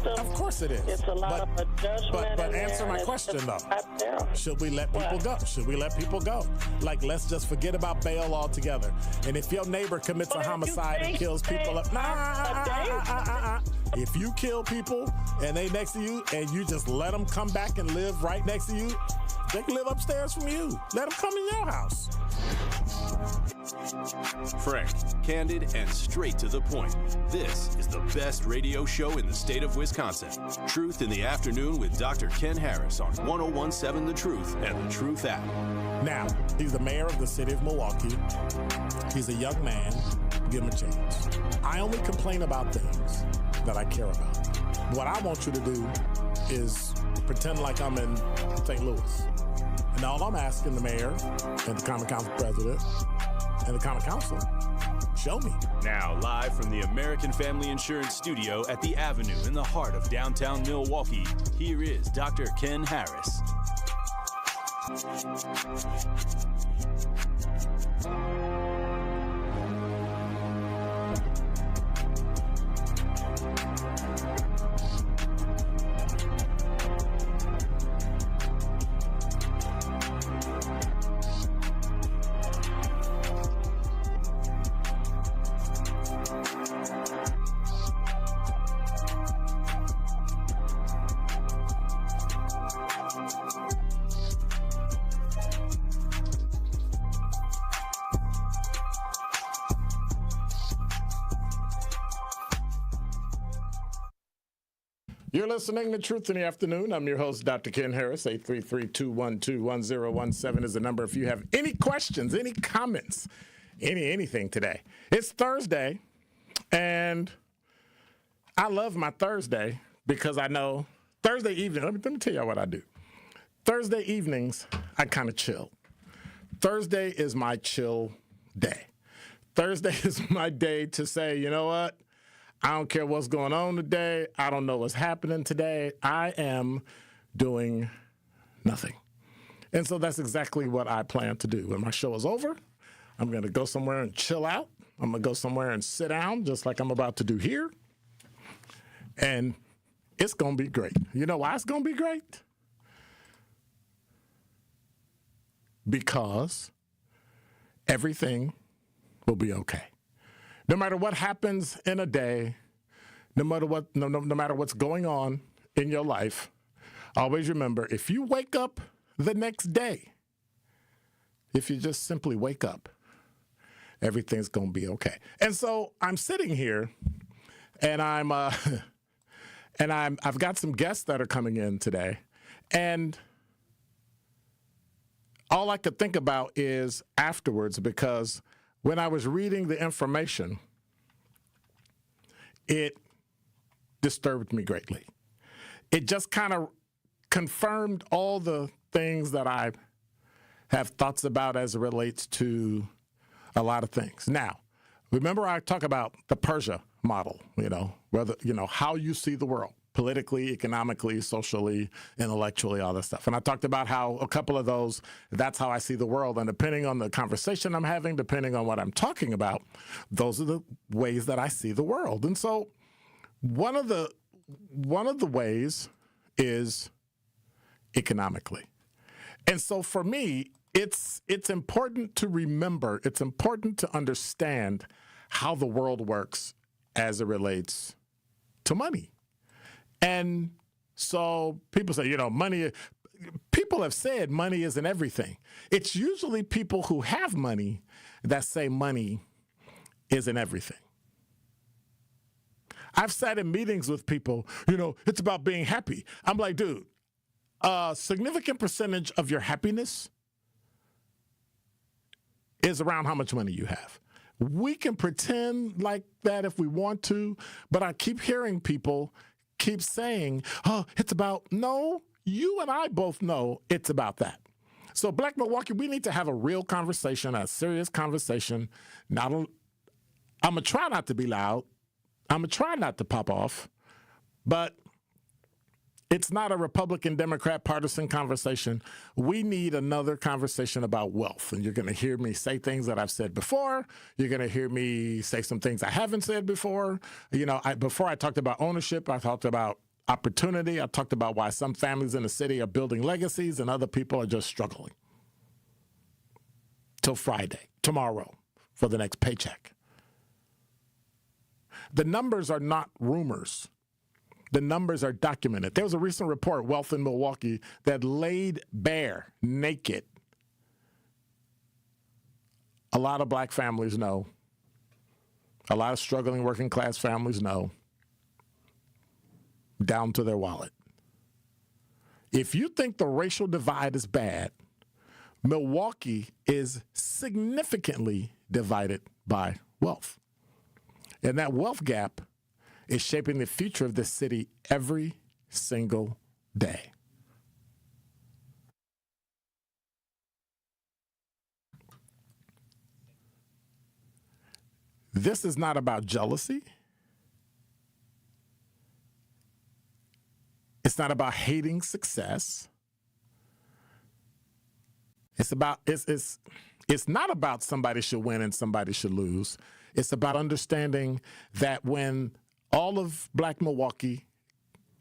system. Of course it is. It's a lot of judgment. But answer my question, though. Should we let people go? Should we let people go? Like, let's just forget about bail altogether. And if your neighbor commits a homicide and kills people, if you kill people and they next to you and you just let them come back and live right next to you, they can live upstairs from you. Let them come in your house. Frank, candid, and straight to the point. This is the best radio show in the state of Wisconsin. Truth in the Afternoon with Dr. Ken Harris on 1017 The Truth and The Truth app. Now, he's the mayor of the city of Milwaukee. He's a young man. Give him a chance. I only complain about things that I care about. What I want you to do is pretend like I'm in St. Louis. And all I'm asking the mayor and the Common Council president and the Common Council, show me. Now, live from the American Family Insurance Studio at the Avenue in the heart of downtown Milwaukee, here is Dr. Ken Harris. You're listening to Truth in the Afternoon. I'm your host, Dr. Ken Harris. 833-212-1017 is the number if you have any questions, any comments, anything today. It's Thursday, and I love my Thursday because I know Thursday evening, let me tell you what I do. Thursday evenings, I kind of chill. Thursday is my chill day. Thursday is my day to say, you know what? I don't care what's going on today. I don't know what's happening today. I am doing nothing. And so that's exactly what I plan to do. When my show is over, I'm going to go somewhere and chill out. I'm going to go somewhere and sit down, just like I'm about to do here. And it's going to be great. You know why it's going to be great? Because everything will be okay. No matter what happens in a day, no matter what's going on in your life, always remember, if you wake up the next day, if you just simply wake up, everything's going to be okay. And so I'm sitting here, and I've got some guests that are coming in today, and all I could think about is afterwards, because when I was reading the information, it disturbed me greatly. It just kind of confirmed all the things that I have thoughts about as it relates to a lot of things. Now, remember I talk about the Persia model, how you see the world. Politically, economically, socially, intellectually, all that stuff. And I talked about how a couple of those, that's how I see the world. And depending on the conversation I'm having, depending on what I'm talking about, those are the ways that I see the world. And so one of the ways is economically. And so for me, it's important to remember, it's important to understand how the world works as it relates to money. And so people say, money, people have said money isn't everything. It's usually people who have money that say money isn't everything. I've sat in meetings with people, it's about being happy. I'm like, dude, a significant percentage of your happiness is around how much money you have. We can pretend like that if we want to, but I keep hearing people keep saying, it's about, no, you and I both know it's about that. So Black Milwaukee, we need to have a real conversation, a serious conversation. I'm going to try not to be loud. I'm going to try not to pop off, but it's not a Republican, Democrat, partisan conversation. We need another conversation about wealth. And you're going to hear me say things that I've said before. You're going to hear me say some things I haven't said before. Before I talked about ownership, I talked about opportunity. I talked about why some families in the city are building legacies and other people are just struggling till Friday, tomorrow, for the next paycheck. The numbers are not rumors. The numbers are documented. There was a recent report, Wealth in Milwaukee, that laid bare, naked. A lot of black families know. A lot of struggling working class families know. Down to their wallet. If you think the racial divide is bad, Milwaukee is significantly divided by wealth. And that wealth gap is shaping the future of this city every single day. This is not about jealousy. It's not about hating success. It's not about somebody should win and somebody should lose. It's about understanding that when all of Black Milwaukee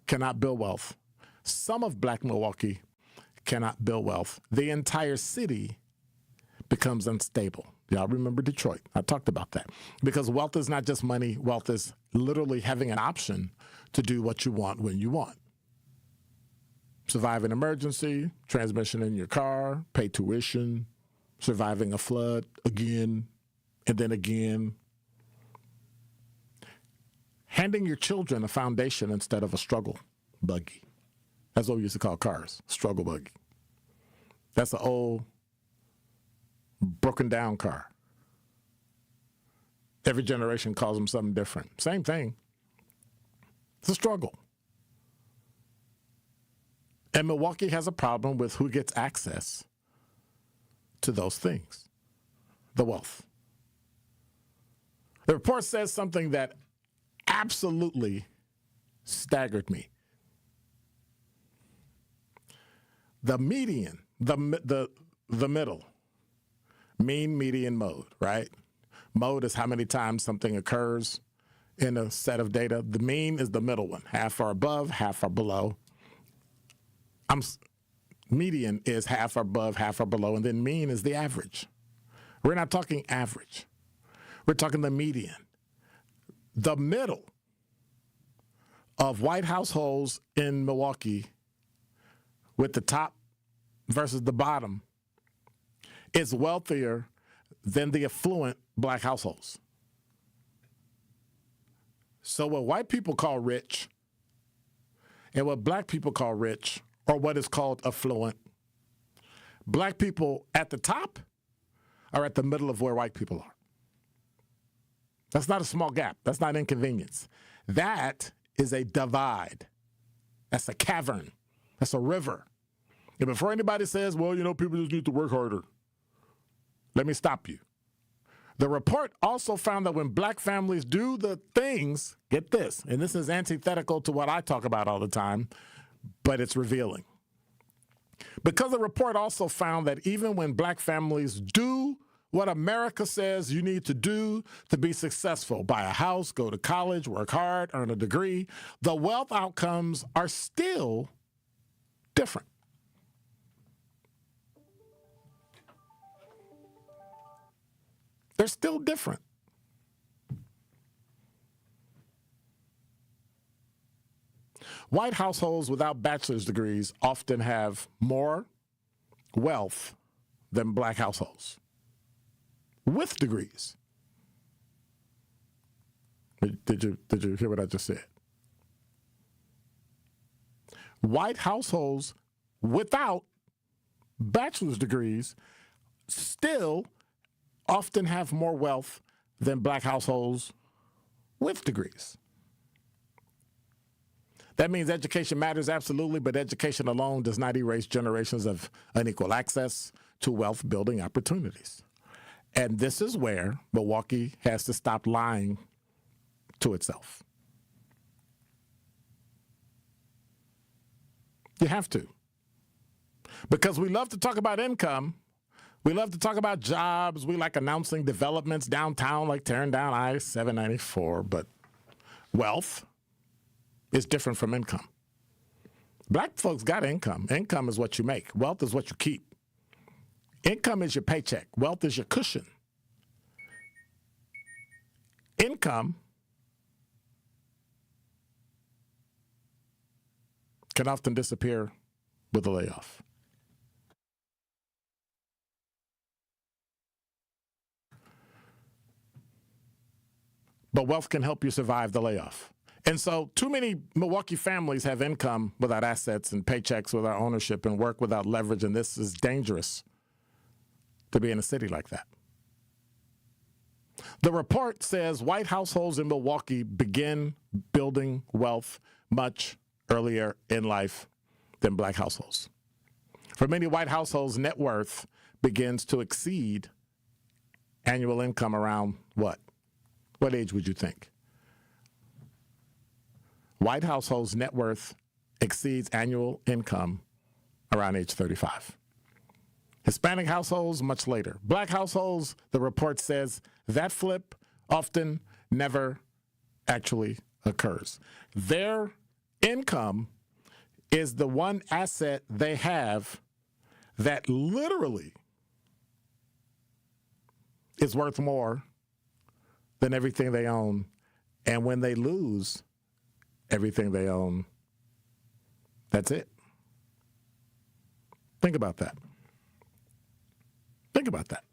cannot build wealth, some of Black Milwaukee cannot build wealth, the entire city becomes unstable. Y'all remember Detroit. I talked about that. Because wealth is not just money. Wealth is literally having an option to do what you want when you want. Survive an emergency, transmission in your car, pay tuition, surviving a flood again, and then again. Handing your children a foundation instead of a struggle buggy. That's what we used to call cars, struggle buggy. That's an old, broken down car. Every generation calls them something different. Same thing. It's a struggle. And Milwaukee has a problem with who gets access to those things, the wealth. The report says something that absolutely staggered me. The median, the middle, mean, median, mode, right? Mode is how many times something occurs in a set of data. The mean is the middle one. Half are above, half are below. Median is half are above, half are below, and then mean is the average. We're not talking average. We're talking the median. The middle of white households in Milwaukee, with the top versus the bottom, is wealthier than the affluent Black households. So what white people call rich and what Black people call rich, or what is called affluent, Black people at the top are at the middle of where white people are. That's not a small gap. That's not inconvenience. That is a divide. That's a cavern. That's a river. And before anybody says, well, people just need to work harder, let me stop you. The report also found that when Black families do the things, get this, and this is antithetical to what I talk about all the time, but it's revealing. Because the report also found that even when Black families do what America says you need to do to be successful, buy a house, go to college, work hard, earn a degree, the wealth outcomes are still different. They're still different. White households without bachelor's degrees often have more wealth than Black households with degrees. Did you hear what I just said? White households without bachelor's degrees still often have more wealth than Black households with degrees. That means education matters, absolutely, but education alone does not erase generations of unequal access to wealth-building opportunities. And this is where Milwaukee has to stop lying to itself. You have to. Because we love to talk about income. We love to talk about jobs. We like announcing developments downtown, like tearing down I-794. But wealth is different from income. Black folks got income. Income is what you make. Wealth is what you keep. Income is your paycheck. Wealth is your cushion. Income can often disappear with a layoff. But wealth can help you survive the layoff. And so too many Milwaukee families have income without assets and paychecks without ownership and work without leverage, and this is dangerous to be in a city like that. The report says white households in Milwaukee begin building wealth much earlier in life than black households. For many white households, net worth begins to exceed annual income around what? What age would you think? White households' net worth exceeds annual income around age 35. Hispanic households, much later. Black households, the report says that flip often never actually occurs. Their income is the one asset they have that literally is worth more than everything they own. And when they lose everything they own, that's it. Think about that. Think about that.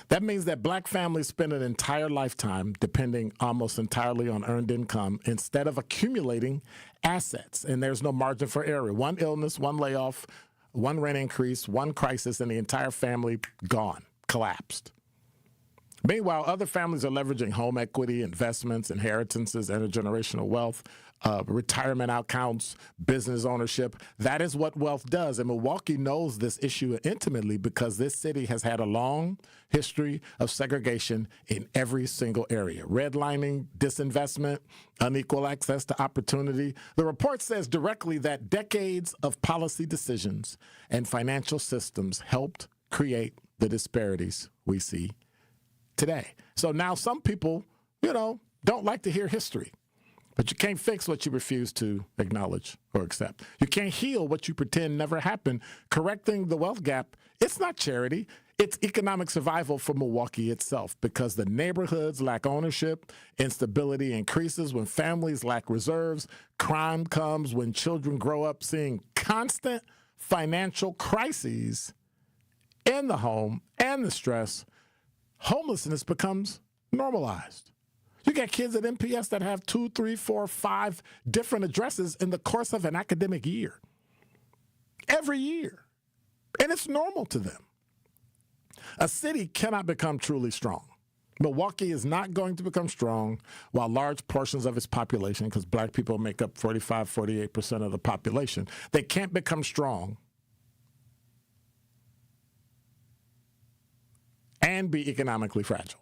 That means that black families spend an entire lifetime depending almost entirely on earned income instead of accumulating assets. And there's no margin for error. One illness, one layoff, one rent increase, one crisis, and the entire family gone, collapsed. Meanwhile, other families are leveraging home equity, investments, inheritances, intergenerational wealth, retirement accounts, business ownership. That is what wealth does. And Milwaukee knows this issue intimately because this city has had a long history of segregation in every single area. Redlining, disinvestment, unequal access to opportunity. The report says directly that decades of policy decisions and financial systems helped create the disparities we see today. So now some people, don't like to hear history. But you can't fix what you refuse to acknowledge or accept. You can't heal what you pretend never happened. Correcting the wealth gap, it's not charity. It's economic survival for Milwaukee itself because the neighborhoods lack ownership, instability increases when families lack reserves, crime comes when children grow up seeing constant financial crises in the home and the stress. Homelessness becomes normalized. You got kids at MPS that have 2, 3, 4, 5 different addresses in the course of an academic year. Every year. And it's normal to them. A city cannot become truly strong. Milwaukee is not going to become strong while large portions of its population, because black people make up 45, 48% of the population, they can't become strong and be economically fragile.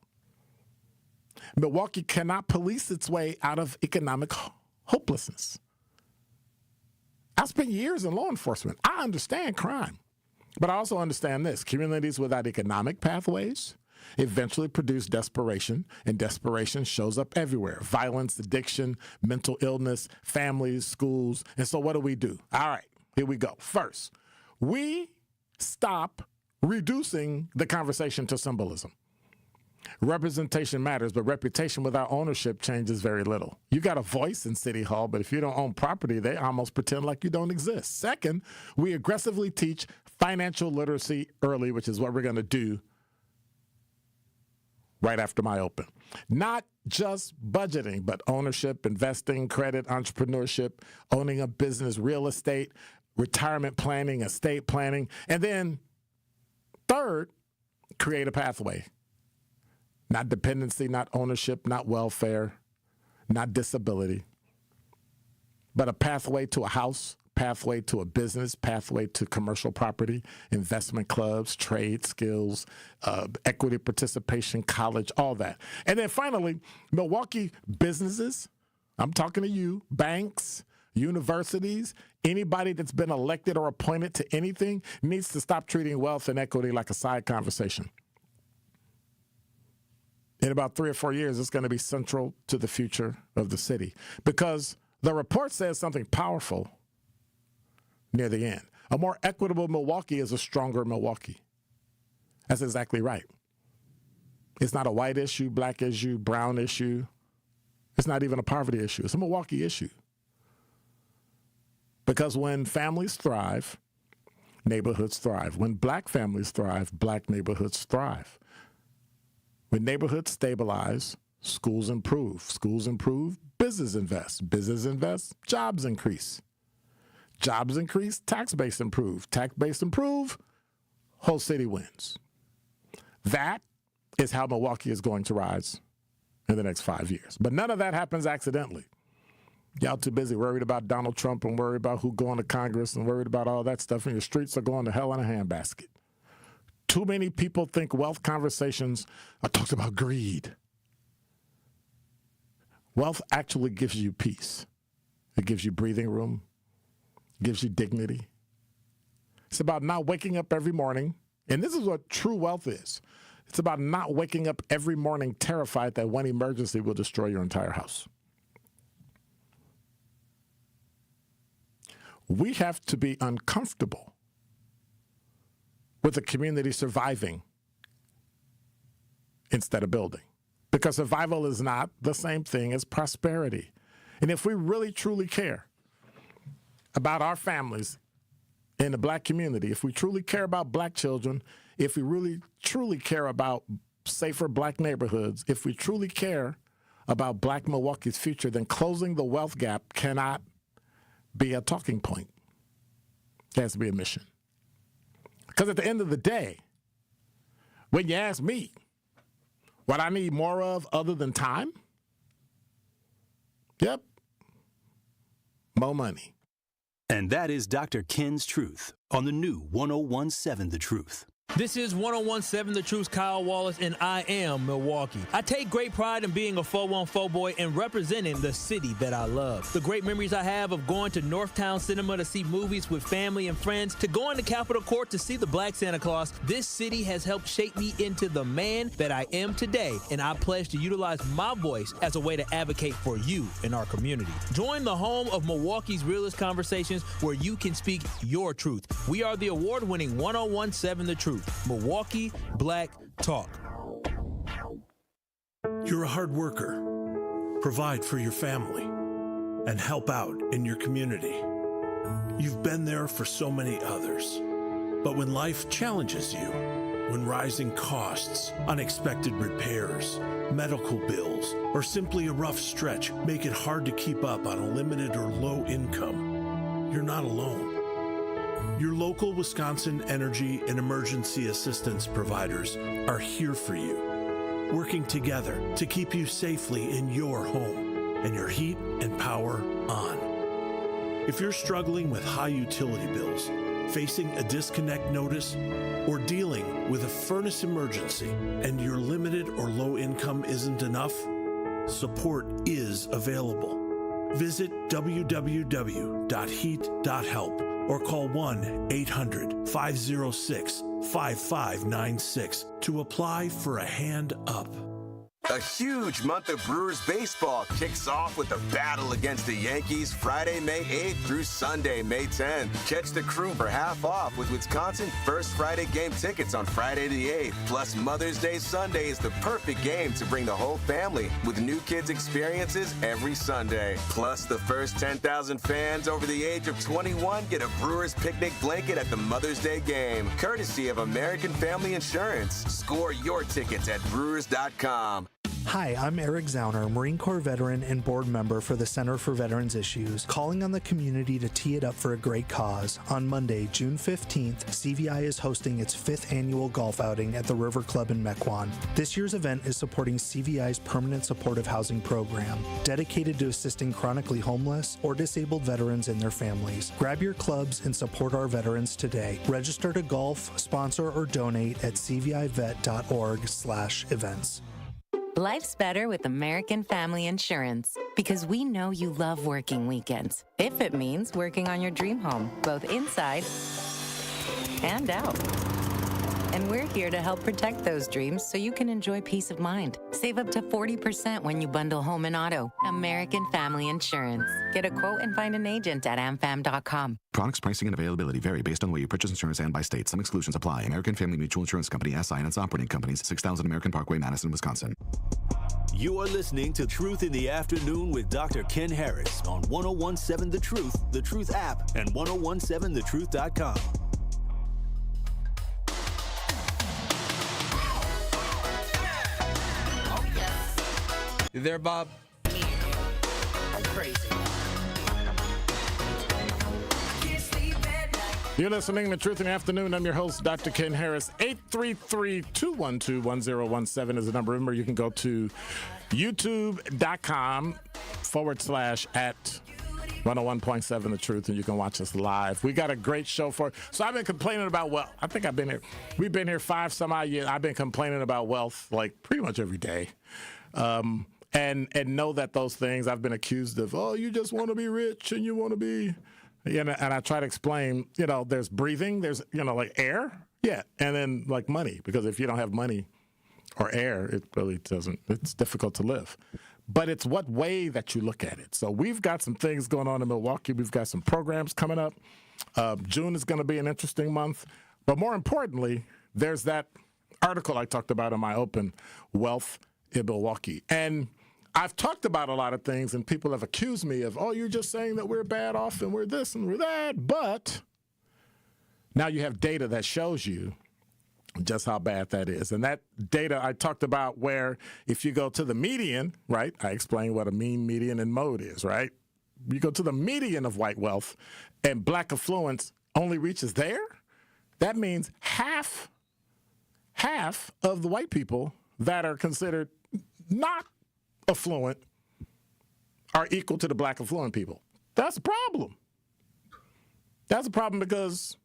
Milwaukee cannot police its way out of economic hopelessness. I spent years in law enforcement. I understand crime, but I also understand this. Communities without economic pathways eventually produce desperation, and desperation shows up everywhere. Violence, addiction, mental illness, families, schools. And so what do? All right, here we go. First, we stop reducing the conversation to symbolism. Representation matters, but reputation without ownership changes very little. You got a voice in City Hall, but if you don't own property, they almost pretend like you don't exist. Second, we aggressively teach financial literacy early, which is what we're going to do right after my open. Not just budgeting, but ownership, investing, credit, entrepreneurship, owning a business, real estate, retirement planning, estate planning. And then third, create a pathway. Not dependency, not ownership, not welfare, not disability, but a pathway to a house, pathway to a business, pathway to commercial property, investment clubs, trade skills, equity participation, college, all that. And then finally, Milwaukee businesses, I'm talking to you, banks, universities, anybody that's been elected or appointed to anything needs to stop treating wealth and equity like a side conversation. in about 3 or 4 years, it's going to be central to the future of the city because the report says something powerful near the end. A more equitable Milwaukee is a stronger Milwaukee. That's exactly right. It's not a white issue, black issue, brown issue. It's not even a poverty issue. It's a Milwaukee issue. Because when families thrive, neighborhoods thrive. When black families thrive, black neighborhoods thrive. When neighborhoods stabilize, schools improve. Schools improve, business invests. Business invests, jobs increase. Jobs increase, tax base improve. Tax base improve, whole city wins. That is how Milwaukee is going to rise in the next 5 years. But none of that happens accidentally. Y'all too busy worried about Donald Trump and worried about who going to Congress and worried about all that stuff, and your streets are going to hell in a handbasket. Too many people think wealth conversations are talked about greed. Wealth actually gives you peace. It gives you breathing room. It gives you dignity. It's about not waking up every morning, and this is what true wealth is. It's about not waking up every morning terrified that one emergency will destroy your entire house. We have to be uncomfortable with the community surviving instead of building, because survival is not the same thing as prosperity. And if we really truly care about our families in the black community, if we truly care about black children, if we really truly care about safer black neighborhoods, if we truly care about black Milwaukee's future, then closing the wealth gap cannot be a talking point. It has to be a mission. Because at the end of the day, when you ask me what I need more of other than time, yep, more money. And that is Dr. Ken's Truth on the new 101.7 The Truth. This is 101.7 The Truth, Kyle Wallace, and I am Milwaukee. I take great pride in being a 414 boy and representing the city that I love. The great memories I have of going to Northtown Cinema to see movies with family and friends, to going to Capitol Court to see the Black Santa Claus, this city has helped shape me into the man that I am today, and I pledge to utilize my voice as a way to advocate for you in our community. Join the home of Milwaukee's realest conversations where you can speak your truth. We are the award-winning 101.7 The Truth. Milwaukee Black Talk. You're a hard worker. Provide for your family and help out in your community. You've been there for so many others. But when life challenges you, when rising costs, unexpected repairs, medical bills, or simply a rough stretch make it hard to keep up on a limited or low income, you're not alone. Your local Wisconsin energy and emergency assistance providers are here for you, working together to keep you safely in your home and your heat and power on. If you're struggling with high utility bills, facing a disconnect notice, or dealing with a furnace emergency and your limited or low income isn't enough, support is available. Visit www.heat.help or call 1-800-506-5596 to apply for a hand up. A huge month of Brewers baseball kicks off with a battle against the Yankees Friday, May 8th through Sunday, May 10th. Catch the crew for half off with Wisconsin First Friday game tickets on Friday the 8th. Plus, Mother's Day Sunday is the perfect game to bring the whole family with new kids experiences every Sunday. Plus, the first 10,000 fans over the age of 21 get a Brewers picnic blanket at the Mother's Day game, courtesy of American Family Insurance. Score your tickets at Brewers.com. Hi, I'm Eric Zauner, Marine Corps veteran and board member for the Center for Veterans Issues, calling on the community to tee it up for a great cause. On Monday, June 15th, CVI is hosting its 5th annual golf outing at the River Club in Mequon. This year's event is supporting CVI's Permanent Supportive Housing Program, dedicated to assisting chronically homeless or disabled veterans and their families. Grab your clubs and support our veterans today. Register to golf, sponsor, or donate at cvivet.org/events. Life's better with American Family Insurance because we know you love working weekends. If it means working on your dream home, both inside and out. And we're here to help protect those dreams so you can enjoy peace of mind. Save up to 40% when you bundle home and auto. American Family Insurance. Get a quote and find an agent at amfam.com. Products, pricing, and availability vary based on where you purchase insurance and by state. Some exclusions apply. American Family Mutual Insurance Company, SI, and its operating companies, 6000 American Parkway, Madison, Wisconsin. You are listening to Truth in the Afternoon with Dr. Ken Harris on 1017 The Truth app, and 1017thetruth.com. You there, Bob? I'm crazy. You're listening to Truth in the Afternoon. I'm your host, Dr. Ken Harris. 833-212-1017 is the number. Remember, you can go to youtube.com/@101.7 The Truth, and you can watch us live. We got a great show for it. So I've been complaining about wealth. I think I've been here. We've been here 5 some odd years. I've been complaining about wealth like pretty much every day. And know that those things I've been accused of, oh, you just want to be rich and you want to be, and I try to explain, there's breathing, there's, like air. Yeah. And then like money, because if you don't have money or air, it really doesn't, it's difficult to live. But it's what way that you look at it. So we've got some things going on in Milwaukee. We've got some programs coming up. June is going to be an interesting month. But more importantly, there's that article I talked about in my open, Wealth in Milwaukee. And I've talked about a lot of things, and people have accused me of, oh, you're just saying that we're bad off and we're this and we're that. But now you have data that shows you just how bad that is. And that data I talked about, where if you go to the median, right, I explained what a mean, median, and mode is, right? You go to the median of white wealth and black affluence only reaches there. That means half of the white people that are considered not affluent are equal to the black affluent people. That's a problem. That's a problem because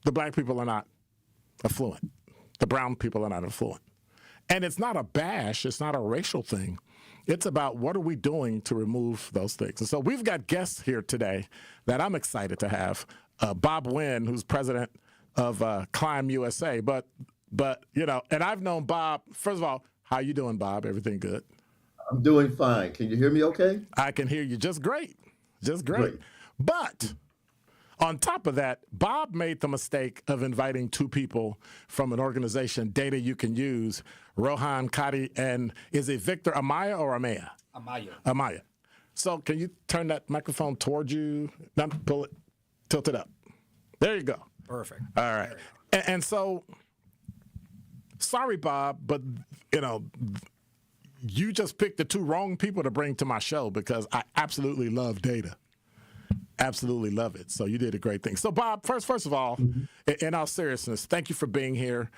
the black people are not affluent. The brown people are not affluent. And it's not a bash. It's not a racial thing. It's about what are we doing to remove those things. And so we've got guests here today that I'm excited to have. Bob Wynn, who's president of Climb USA. But and I've known Bob. First of all, how you doing, Bob? Everything good? I'm doing fine. Can you hear me okay? I can hear you just great. Just great. But on top of that, Bob made the mistake of inviting 2 people from an organization, Data You Can Use, Rohan Kadi, and is it Victor Amaya or Amaya? Amaya. So can you turn that microphone towards you? Not pull it, tilt it up. There you go. Perfect. All right. And so, sorry, Bob, but, you just picked the 2 wrong people to bring to my show, because I absolutely love data. Absolutely love it. So you did a great thing. So, Bob, first of all, in all seriousness, thank you for being here.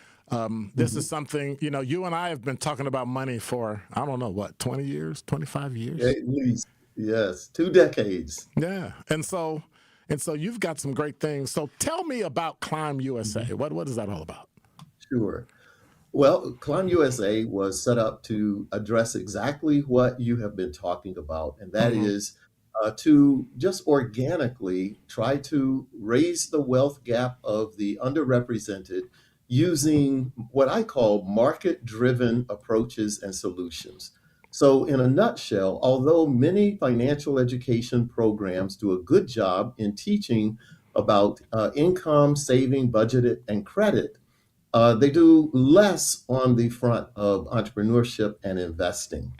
This is something, you and I have been talking about money for, I don't know, what, 20 years, 25 years? At least, yes, 2 decades. Yeah. And so you've got some great things. So tell me about Climb USA. What is that all about? Sure. Well, Climb USA was set up to address exactly what you have been talking about, and that is to just organically try to raise the wealth gap of the underrepresented using what I call market-driven approaches and solutions. So in a nutshell, although many financial education programs do a good job in teaching about income, saving, budgeted, and credit, they do less on the front of entrepreneurship and investing.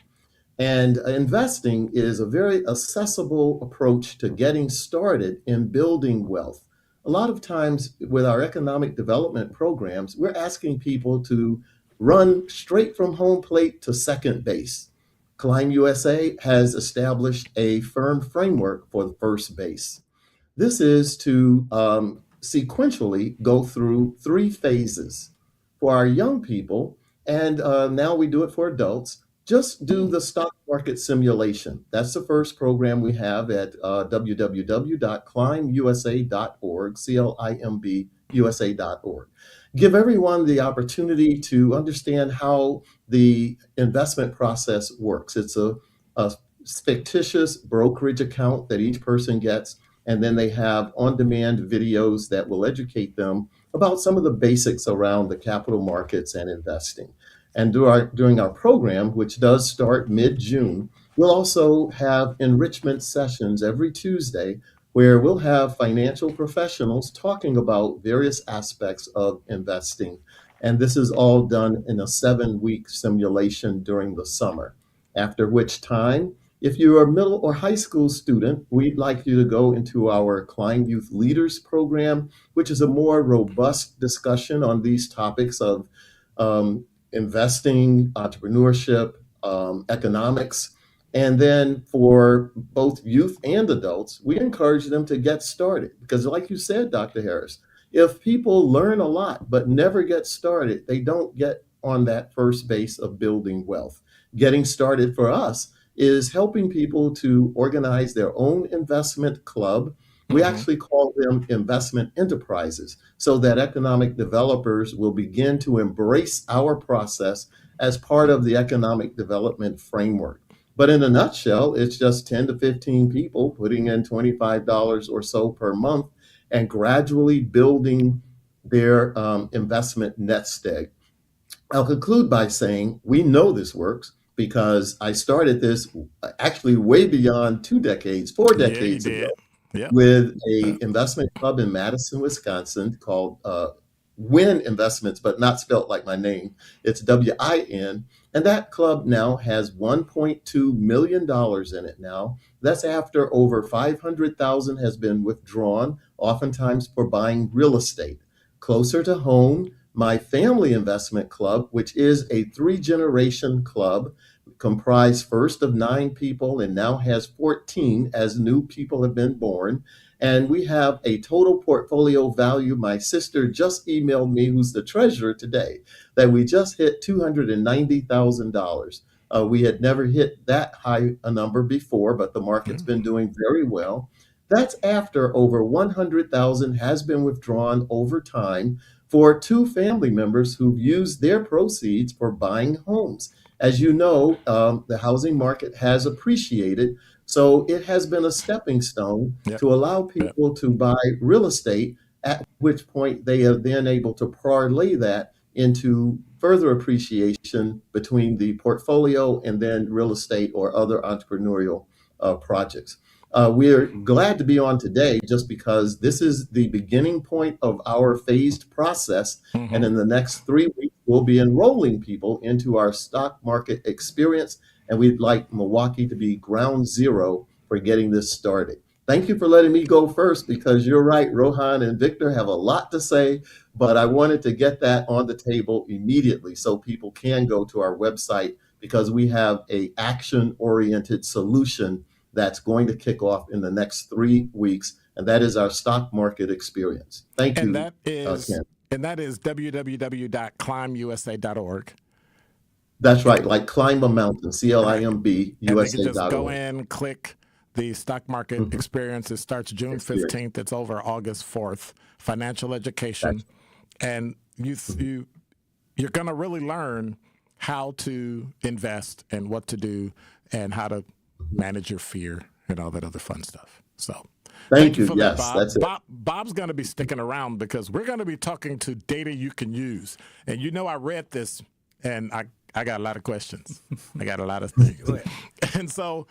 And investing is a very accessible approach to getting started in building wealth. A lot of times with our economic development programs, we're asking people to run straight from home plate to second base. Climb USA has established a firm framework for the first base. This is to sequentially go through 3 phases. For our young people, and now we do it for adults, just do the stock market simulation. That's the first program we have at www.climbusa.org, CLIMBUSA.org. Give everyone the opportunity to understand how the investment process works. It's a fictitious brokerage account that each person gets, and then they have on-demand videos that will educate them about some of the basics around the capital markets and investing. And during our program, which does start mid-June, we'll also have enrichment sessions every Tuesday where we'll have financial professionals talking about various aspects of investing. And this is all done in a 7-week simulation during the summer, after which time, if you're a middle or high school student, we'd like you to go into our Klein Youth Leaders Program, which is a more robust discussion on these topics of investing, entrepreneurship, economics. And then for both youth and adults, we encourage them to get started. Because like you said, Dr. Harris, if people learn a lot but never get started, they don't get on that first base of building wealth. Getting started for us is helping people to organize their own investment club. We actually call them investment enterprises, so that economic developers will begin to embrace our process as part of the economic development framework. But in a nutshell, it's just 10 to 15 people putting in $25 or so per month and gradually building their investment nest egg. I'll conclude by saying we know this works because I started this actually way beyond 4 decades ago. Yep. With a investment club in Madison, Wisconsin called Win Investments, but not spelled like my name. It's WIN. And that club now has $1.2 million in it now. That's after over $500,000 has been withdrawn, oftentimes for buying real estate. Closer to home, my family investment club, which is a 3-generation club, comprised first of 9 people and now has 14 as new people have been born. And we have a total portfolio value. My sister just emailed me, who's the treasurer today, that we just hit $290,000. We had never hit that high a number before, but the market's been doing very well. That's after over $100,000 has been withdrawn over time for 2 family members who've used their proceeds for buying homes. As you know, the housing market has appreciated, so it has been a stepping stone to allow people to buy real estate, at which point they are then able to parlay that into further appreciation between the portfolio and then real estate or other entrepreneurial projects. We're glad to be on today just because this is the beginning point of our phased process. And in the next 3 weeks, we'll be enrolling people into our stock market experience. And we'd like Milwaukee to be ground zero for getting this started. Thank you for letting me go first because you're right, Rohan and Victor have a lot to say, but I wanted to get that on the table immediately so people can go to our website because we have a action-oriented solution that's going to kick off in the next 3 weeks, and that is our stock market experience. Thank you, Ken. And that is www.climbusa.org. That's right, like climb a mountain, CLIMB, USA.org. And they can just go in, click the stock market experience. It starts June 15th. It's over August 4th. Financial education. And you're going to really learn how to invest and what to do and how to manage your fear and all that other fun stuff. So thank you for that, Bob. That's it. Bob's going to be sticking around because we're going to be talking to data you can use. And I read this and I got a lot of questions. I got a lot of things. And so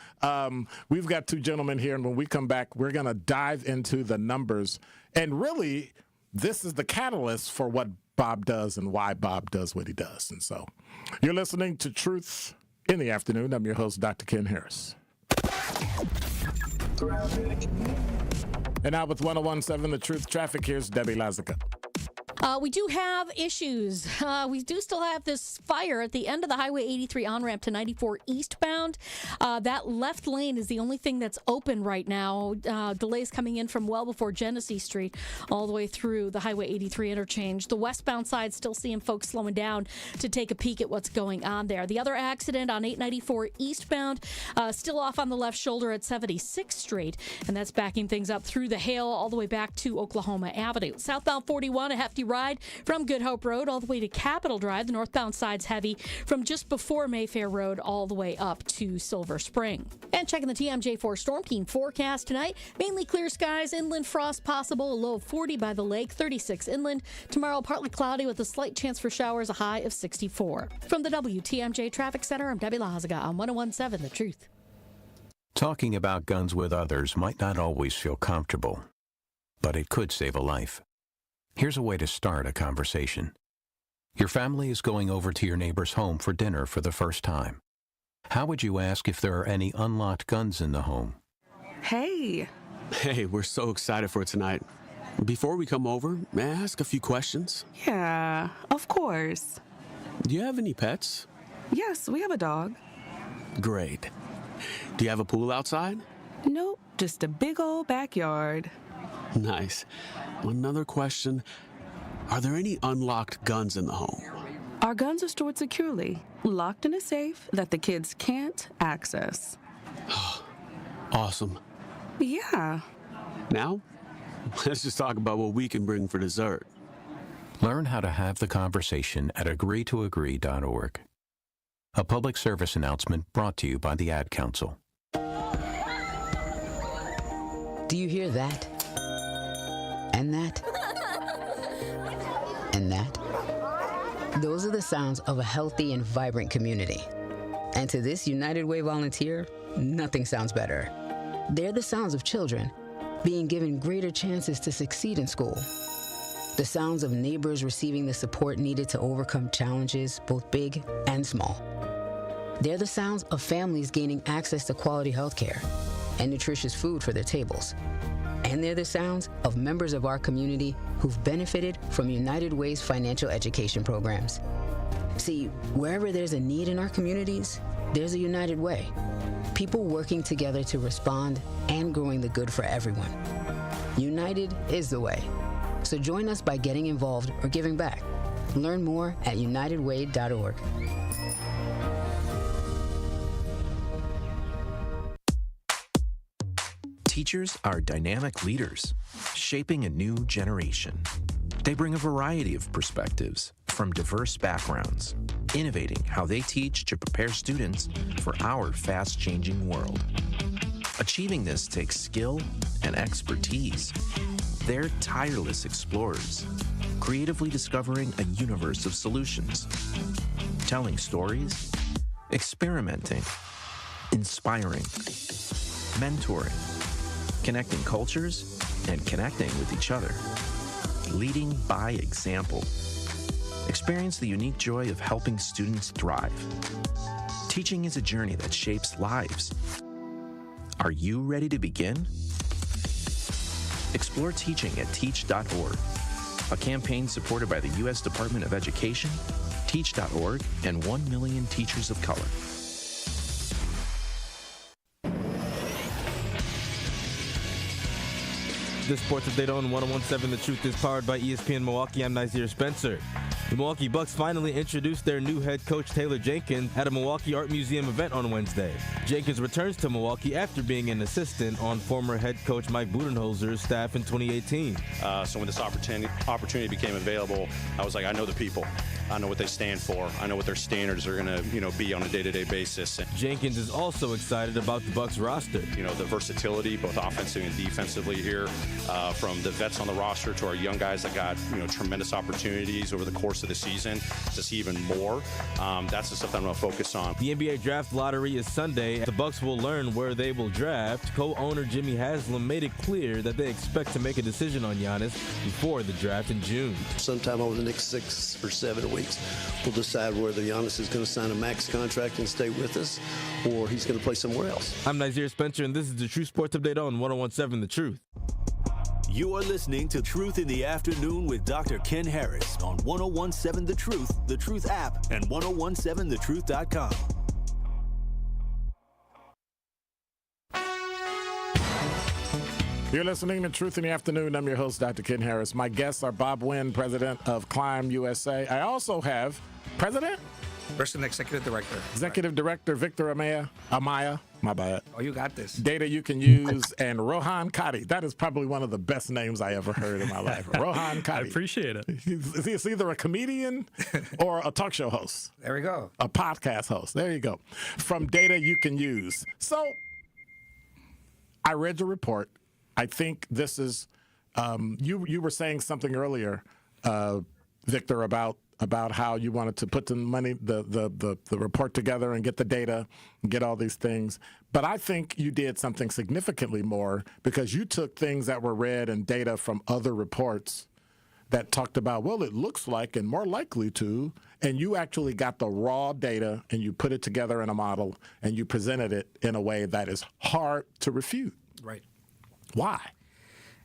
we've got 2 gentlemen here. And when we come back, we're going to dive into the numbers. And really, this is the catalyst for what Bob does and why Bob does what he does. And so you're listening to Truth in the Afternoon. I'm your host, Dr. Ken Harris. And now with 101.7 The Truth Traffic, here's Debbie Lazica. We do have issues. We do still have this fire at the end of the Highway 83 on-ramp to 94 eastbound. That left lane is the only thing that's open right now. Delays coming in from well before Genesee Street all the way through the Highway 83 interchange. The westbound side still seeing folks slowing down to take a peek at what's going on there. The other accident on 894 eastbound, still off on the left shoulder at 76th Street, and that's backing things up through the Hale all the way back to Oklahoma Avenue. Southbound 41, a hefty ride from Good Hope Road all the way to Capitol Drive. The northbound side's heavy from just before Mayfair Road all the way up to Silver Spring. And checking the TMJ4 Storm Team forecast tonight, mainly clear skies, inland frost possible, a low of 40 by the lake, 36 inland. Tomorrow, partly cloudy with a slight chance for showers, a high of 64. From the WTMJ Traffic Center, I'm Debbie Lazaga on 101.7 The Truth. Talking about guns with others might not always feel comfortable, but it could save a life. Here's a way to start a conversation. Your family is going over to your neighbor's home for dinner for the first time. How would you ask if there are any unlocked guns in the home? Hey, we're so excited for tonight. Before we come over, may I ask a few questions? Yeah, of course. Do you have any pets? Yes, we have a dog. Great. Do you have a pool outside? Nope, just a big old backyard. Nice. Another question. Are there any unlocked guns in the home? Our guns are stored securely, locked in a safe that the kids can't access. Awesome. Yeah. Now, let's just talk about what we can bring for dessert. Learn how to have the conversation at agreetoagree.org. A public service announcement brought to you by the Ad Council. Do you hear that? And that? And that? Those are the sounds of a healthy and vibrant community. And to this United Way volunteer, nothing sounds better. They're the sounds of children being given greater chances to succeed in school. The sounds of neighbors receiving the support needed to overcome challenges, both big and small. They're the sounds of families gaining access to quality health care and nutritious food for their tables. And they're the sounds of members of our community who've benefited from United Way's financial education programs. See, wherever there's a need in our communities, there's a United Way. People working together to respond and growing the good for everyone. United is the way. So join us by getting involved or giving back. Learn more at unitedway.org. Teachers are dynamic leaders, shaping a new generation. They bring a variety of perspectives from diverse backgrounds, innovating how they teach to prepare students for our fast-changing world. Achieving this takes skill and expertise. They're tireless explorers, creatively discovering a universe of solutions, telling stories, experimenting, inspiring, mentoring, connecting cultures, and connecting with each other. Leading by example. Experience the unique joy of helping students thrive. Teaching is a journey that shapes lives. Are you ready to begin? Explore teaching at teach.org, a campaign supported by the U.S. Department of Education, teach.org, and 1 million teachers of color. This sports update on 101.7 The Truth is powered by ESPN Milwaukee. I'm Xavier Spencer. The Milwaukee Bucks finally introduced their new head coach Taylor Jenkins at a Milwaukee Art Museum event on Wednesday. Jenkins returns to Milwaukee after being an assistant on former head coach Mike Budenholzer's staff in 2018. So when this opportunity became available, I was like, I know the people. I know what they stand for. I know what their standards are going to, be on a day-to-day basis. Jenkins is also excited about the Bucks roster. The versatility, both offensively and defensively here, from the vets on the roster to our young guys that got, tremendous opportunities over the course of the season to see even more. That's the stuff that I'm going to focus on. The NBA draft lottery is Sunday. The Bucks will learn where they will draft. Co-owner Jimmy Haslam made it clear that they expect to make a decision on Giannis before the draft in June. Sometime over the next 6 or 7 weeks, we'll decide whether Giannis is going to sign a max contract and stay with us, or he's going to play somewhere else. I'm Xavier Spencer, and this is the True Sports Update on 101.7 The Truth. You are listening to Truth in the Afternoon with Dr. Ken Harris on 101.7 The Truth app, and 1017thetruth.com. You're listening to Truth in the Afternoon. I'm your host, Dr. Ken Harris. My guests are Bob Wynn, president of Climb USA. I also have President President Executive Director. Executive Director Victor Amaya, my bad. Oh, you got this. Data You Can Use, and Rohan Kadi. That is probably one of the best names I ever heard in my life. Rohan Kadi. I appreciate it. He's either a comedian or a talk show host. There we go. A podcast host. There you go. From Data You Can Use. So I read your report. I think this is, you were saying something earlier, Victor, about how you wanted to put the money, the report together and get the data and get all these things. But I think you did something significantly more because you took things that were read and data from other reports that talked about, well, it looks like and more likely to, and you actually got the raw data and you put it together in a model and you presented it in a way that is hard to refute. Right. Why?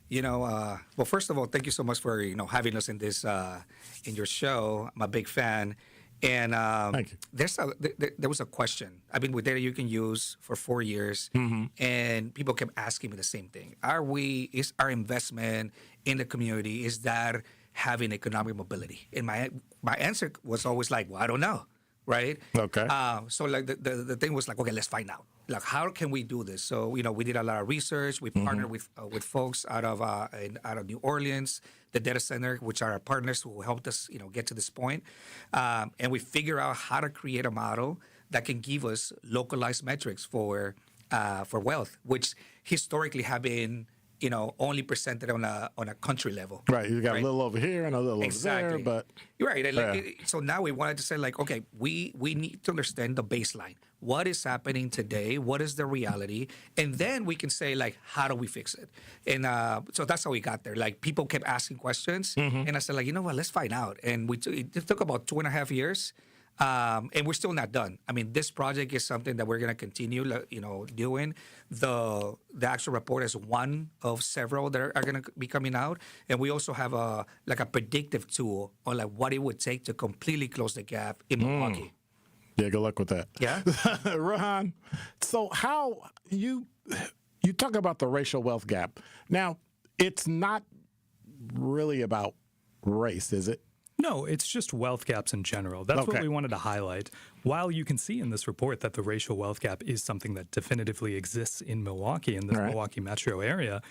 Well, first of all, thank you so much for having us in this in your show. I'm a big fan, and thank you. There was a question. I've been with Data You Can Use for 4 years, and people kept asking me the same thing: is our investment in the community, is that having economic mobility? And my answer was always like, well, I don't know, right? Okay. So like the thing was like, okay, let's find out. Like, how can we do this? So, we did a lot of research. We partnered with folks out of New Orleans, the data center, which are our partners who helped us, get to this point. And we figure out how to create a model that can give us localized metrics for wealth, which historically have been, only presented on a country level. Right. You got a little over here and a little over there, but you're right. So now we wanted to say, like, okay, we need to understand the baseline. What is happening today? What is the reality? And then we can say, like, how do we fix it? And so that's how we got there. Like, people kept asking questions, and I said, like, you know what? Let's find out. And it took about 2.5 years. And we're still not done. I mean, this project is something that we're going to continue, doing. The actual report is one of several that are going to be coming out, and we also have a predictive tool on like what it would take to completely close the gap in Milwaukee. Yeah, good luck with that. Yeah, Rohan. So how you talk about the racial wealth gap? Now, it's not really about race, is it? No, it's just wealth gaps in general. That's what we wanted to highlight. While you can see in this report that the racial wealth gap is something that definitively exists in Milwaukee, in the Milwaukee metro area,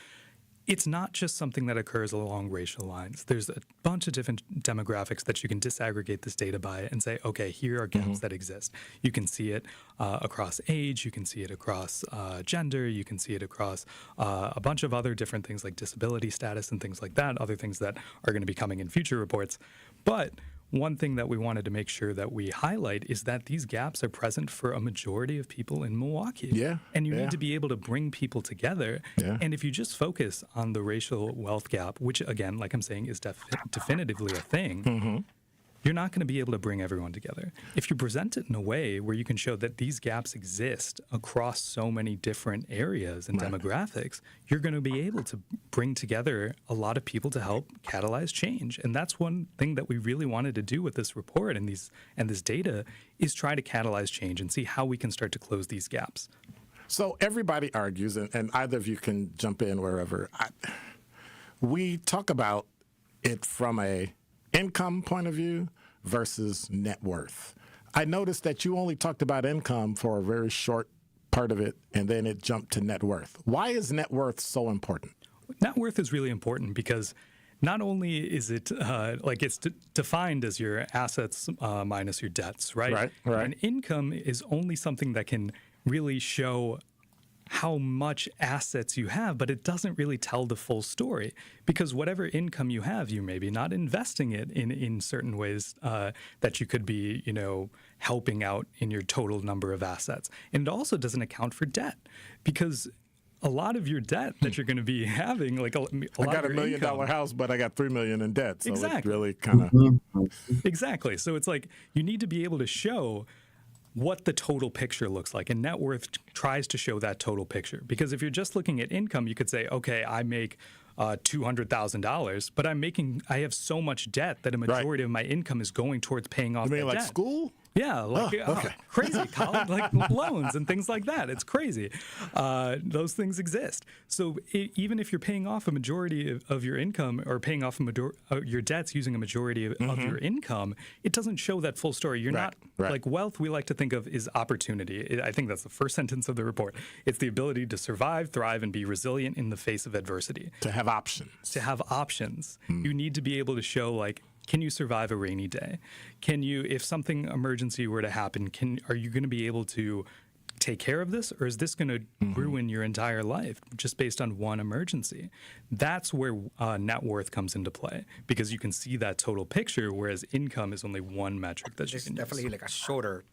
it's not just something that occurs along racial lines. There's a bunch of different demographics that you can disaggregate this data by and say, okay, here are gaps that exist. You can see it across age, you can see it across gender, you can see it across a bunch of other different things like disability status and things like that, other things that are going to be coming in future reports. But one thing that we wanted to make sure that we highlight is that these gaps are present for a majority of people in Milwaukee. Yeah. And you need to be able to bring people together. Yeah. And if you just focus on the racial wealth gap, which, again, like I'm saying, is definitively a thing, you're not going to be able to bring everyone together. If you present it in a way where you can show that these gaps exist across so many different areas and demographics, you're going to be able to bring together a lot of people to help catalyze change. And that's one thing that we really wanted to do with this report and this data is try to catalyze change and see how we can start to close these gaps. So everybody argues, and either of you can jump in wherever. We talk about it from a income point of view versus net worth. I noticed that you only talked about income for a very short part of it, and then it jumped to net worth. Why is net worth so important? Net worth is really important because not only is it it's defined as your assets minus your debts, right? Right. And income is only something that can really show how much assets you have, but it doesn't really tell the full story because whatever income you have, you may be not investing it in certain ways that you could be, helping out in your total number of assets. And it also doesn't account for debt because a lot of your debt that you're going to be having, like I got $1 million house, but I got $3 million in debt. So exactly. It's really kind of exactly. So it's like you need to be able to show what the total picture looks like. And net worth tries to show that total picture. Because if you're just looking at income, you could say, okay, I make $200,000, but I have so much debt that a majority of my income is going towards paying off that debt. Like school? Yeah, like crazy, Colin, like loans and things like that. It's crazy. Those things exist. So even if you're paying off a majority of your income or paying off your debts using a majority of your income, it doesn't show that full story. You're not like wealth. We like to think of is opportunity. I think that's the first sentence of the report. It's the ability to survive, thrive, and be resilient in the face of adversity. To have options. To have options. You need to be able to show like, can you survive a rainy day? Can you, if something emergency were to happen, are you going to be able to take care of this, or is this going to ruin your entire life just based on one emergency? That's where net worth comes into play, because you can see that total picture, whereas income is only one metric that you can use. Definitely like a shorter,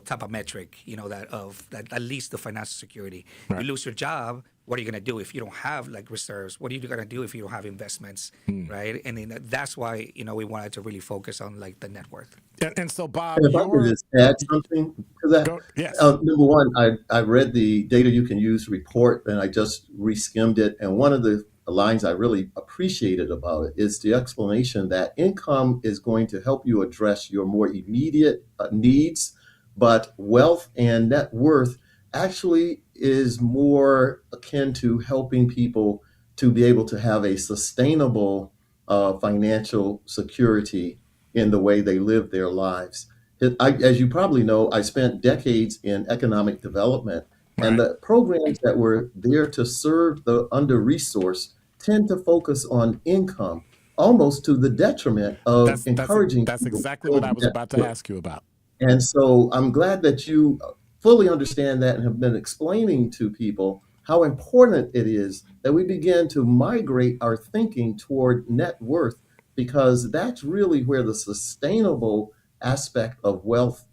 type of metric, that leads to financial security. Right. You lose your job, what are you going to do if you don't have like reserves? What are you going to do if you don't have investments, right? And then that's why, we wanted to really focus on like the net worth. And so, Bob, if I could just add something to that. Yes. Number one, I read the Data You Can Use report, and I just re-skimmed it. And one of the lines I really appreciated about it is the explanation that income is going to help you address your more immediate needs, but wealth and net worth actually is more akin to helping people to be able to have a sustainable financial security in the way they live their lives. As you probably know, I spent decades in economic development, and the programs that were there to serve the under-resourced tend to focus on income, almost to the detriment of encouraging. That's exactly what I was about to ask you about. And so I'm glad that you fully understand that and have been explaining to people how important it is that we begin to migrate our thinking toward net worth, because that's really where the sustainable aspect of wealth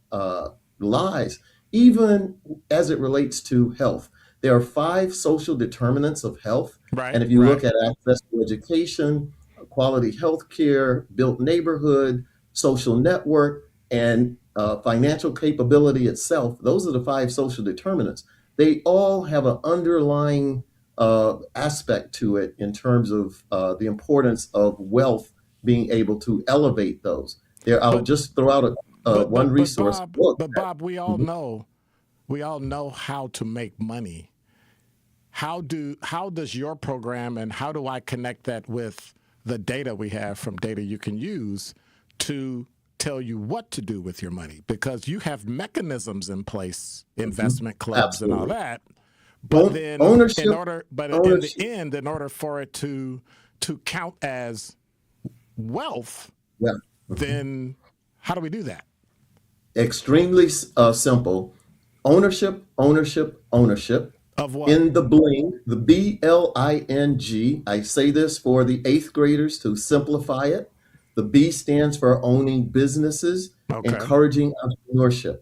lies, even as it relates to health. There are 5 social determinants of health. Right, and if you look at access to education, quality health care, built neighborhood, social network, and financial capability itself, those are the 5 social determinants. They all have an underlying aspect to it in terms of the importance of wealth being able to elevate those. I'll just throw out one resource. But Bob, we all know how to make money. How does your program, and how do I connect that with the data we have from Data You Can Use to tell you what to do with your money? Because you have mechanisms in place, investment clubs and all that. But then in the end, in order for it to count as wealth, then how do we do that? Extremely simple. Ownership. Of what? In the bling, the BLING. I say this for the 8th graders to simplify it. The B stands for owning businesses, encouraging entrepreneurship.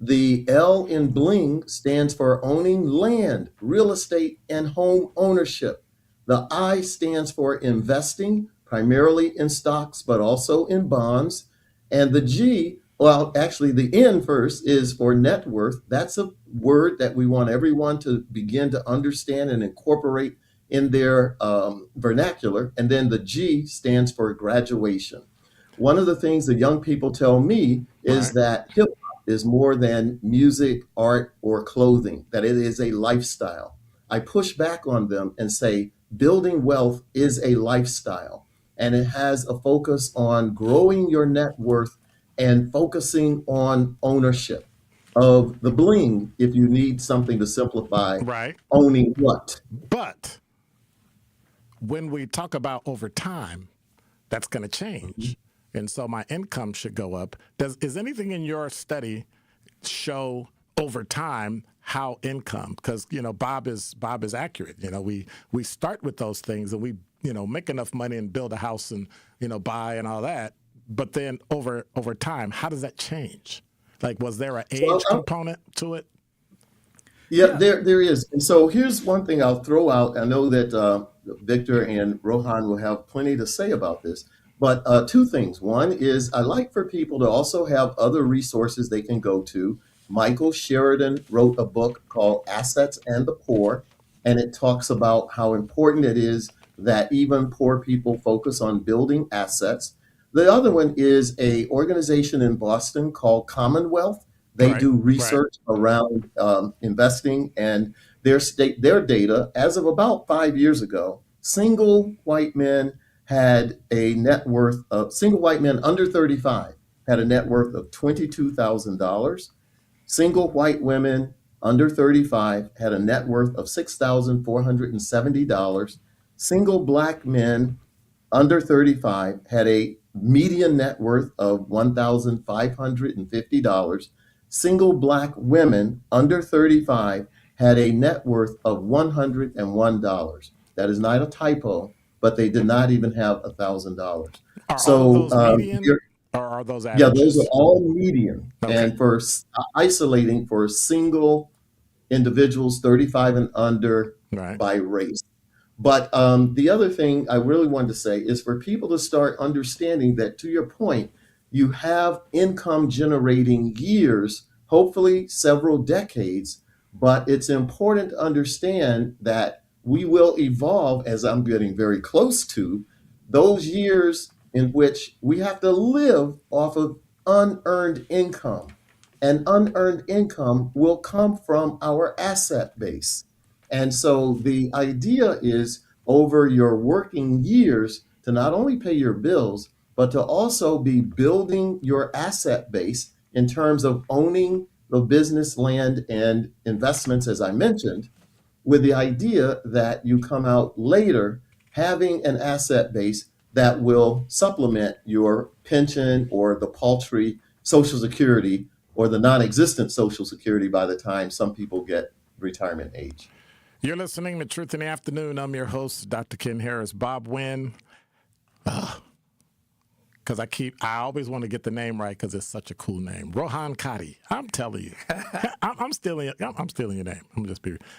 The L in bling stands for owning land, real estate, and home ownership. The I stands for investing, primarily in stocks, but also in bonds. And the G, well, actually the N first is for net worth. That's a word that we want everyone to begin to understand and incorporate in their vernacular. And then the G stands for graduation. One of the things that young people tell me is that hip hop is more than music, art, or clothing, that it is a lifestyle. I push back on them and say, building wealth is a lifestyle, and it has a focus on growing your net worth and focusing on ownership of the bling. If you need something to simplify, owning what? But when we talk about over time, that's going to change. And so my income should go up. Is anything in your study show over time how income? Because Bob is accurate. We start with those things and we make enough money and build a house and buy and all that. But then over time, how does that change? Like, was there an age component to it? Yeah, there is. And so here's one thing I'll throw out. I know that Victor and Rohan will have plenty to say about this. But 2 things. One is I like for people to also have other resources they can go to. Michael Sheridan wrote a book called Assets and the Poor, and it talks about how important it is that even poor people focus on building assets. The other one is a organization in Boston called Commonwealth. They do research around investing, and their data, as of about 5 years ago, single white men under 35 had a net worth of $22,000. Single white women under 35 had a net worth of $6,470. Single black men under 35 had a median net worth of $1,550. Single black women under 35 had a net worth of $101. That is not a typo, but they did not even have $1,000. So those median, or are those averages? Yeah, those are all median. Okay. And for isolating for single individuals 35 and under by race. But the other thing I really wanted to say is for people to start understanding that, to your point, you have income generating years, hopefully several decades, but it's important to understand that we will evolve, as I'm getting very close to, those years in which we have to live off of unearned income. And unearned income will come from our asset base. And so the idea is over your working years to not only pay your bills, but to also be building your asset base in terms of owning the business, land, and investments, as I mentioned, with the idea that you come out later having an asset base that will supplement your pension or the paltry Social Security or the non-existent Social Security by the time some people get retirement age. You're listening to Truth in the Afternoon. I'm your host, Dr. Ken Harris. Bob Wynn. Because I always want to get the name right because it's such a cool name. Rohan Kadi. I'm telling you. I'm stealing your name.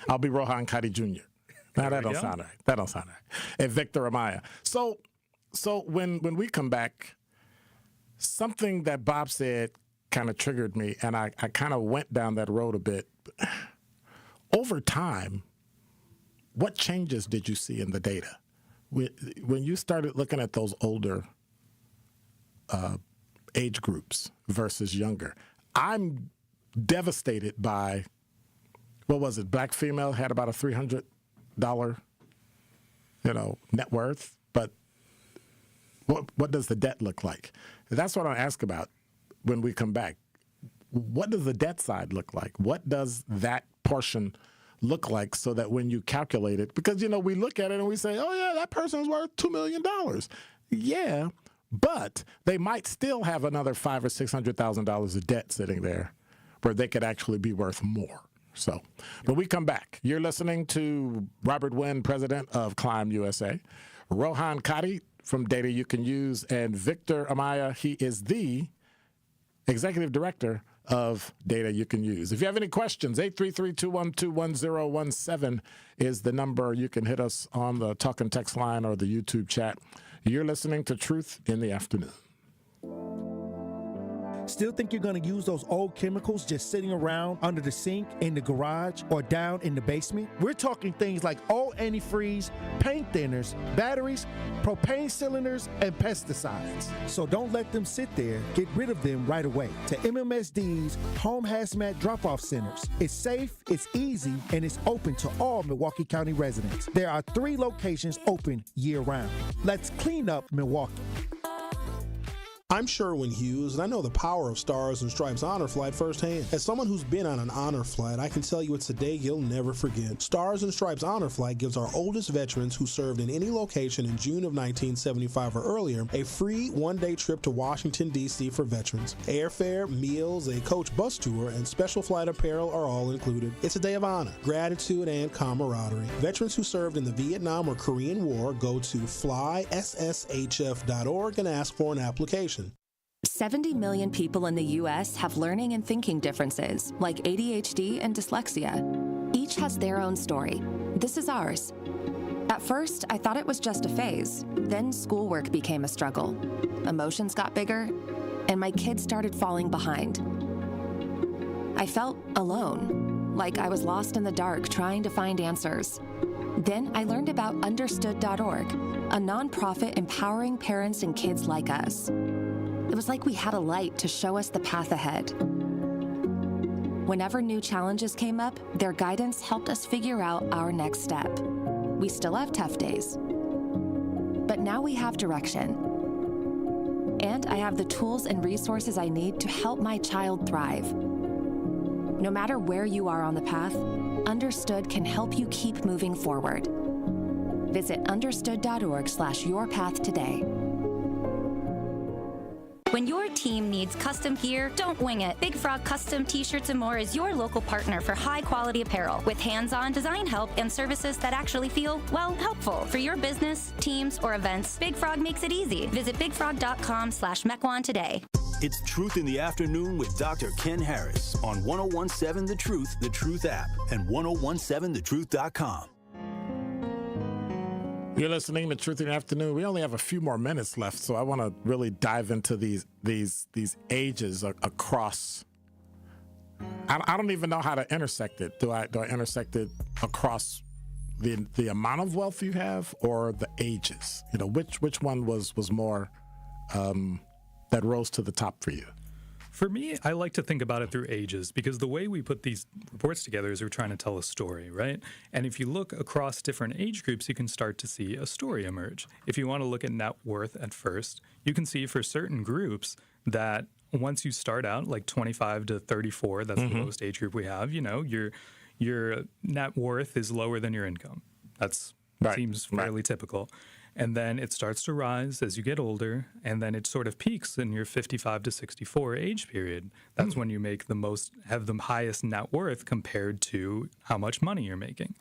I'll be Rohan Kadi Jr. Now that don't sound right. That don't sound right. And Victor Amaya. So when we come back, something that Bob said kind of triggered me, and I kind of went down that road a bit. Over time, what changes did you see in the data? When you started looking at those older age groups versus younger, I'm devastated by, what was it, black female had about a $300, net worth, but what does the debt look like? That's what I ask about when we come back. What does the debt side look like? What does that portion look like so that when you calculate it, because, we look at it and we say, oh, yeah, that person's worth $2 million. Yeah, but they might still have another $500,000 or $600,000 of debt sitting there where they could actually be worth more. So when we come back, you're listening to Robert Wynn, president of Climb USA, Rohan Kadi from Data You Can Use, and Victor Amaya. He is the executive director of Data You Can Use. If you have any questions, 833-212-1017 is the number. You can hit us on the talk and text line or the YouTube chat. You're listening to Truth in the Afternoon. Still think you're going to use those old chemicals just sitting around under the sink, in the garage, or down in the basement? We're talking things like old antifreeze, paint thinners, batteries, propane cylinders, and pesticides. So don't let them sit there. Get rid of them right away to MMSD's Home Hazmat Drop-Off Centers. It's safe, it's easy, and it's open to all Milwaukee County residents. There are 3 locations open year-round. Let's clean up Milwaukee. I'm Sherwin Hughes, and I know the power of Stars and Stripes Honor Flight firsthand. As someone who's been on an honor flight, I can tell you it's a day you'll never forget. Stars and Stripes Honor Flight gives our oldest veterans who served in any location in June of 1975 or earlier a free one-day trip to Washington, D.C. for veterans. Airfare, meals, a coach bus tour, and special flight apparel are all included. It's a day of honor, gratitude, and camaraderie. Veterans who served in the Vietnam or Korean War go to flysshf.org and ask for an application. 70 million people in the U.S. have learning and thinking differences, like ADHD and dyslexia. Each has their own story. This is ours. At first, I thought it was just a phase. Then schoolwork became a struggle. Emotions got bigger, and my kids started falling behind. I felt alone, like I was lost in the dark trying to find answers. Then I learned about Understood.org, a nonprofit empowering parents and kids like us. It was like we had a light to show us the path ahead. Whenever new challenges came up, their guidance helped us figure out our next step. We still have tough days, but now we have direction. And I have the tools and resources I need to help my child thrive. No matter where you are on the path, Understood can help you keep moving forward. Visit understood.org/yourpath today. When your team needs custom gear, don't wing it. Big Frog Custom T-Shirts and More is your local partner for high-quality apparel with hands-on design help and services that actually feel, well, helpful. For your business, teams, or events, Big Frog makes it easy. Visit bigfrog.com/Mequon today. It's Truth in the Afternoon with Dr. Ken Harris on 1017 The Truth app, and 1017thetruth.com. You're listening to Truth in the Afternoon. We only have a few more minutes left, so I want to really dive into these ages across. I don't even know how to intersect it. Do I intersect it across the amount of wealth you have or the ages? You know, which one was more that rose to the top for you? For me, I like to think about it through ages, because the way we put these reports together is we're trying to tell a story, right? And if you look across different age groups, you can start to see a story emerge. If you want to look at net worth at first, you can see for certain groups that once you start out like 25 to 34, that's the lowest age group we have, you know, your net worth is lower than your income. That's seems fairly typical. And then it starts to rise as you get older, and then it sort of peaks in your 55 to 64 age period. That's when you have the highest net worth compared to how much money you're making.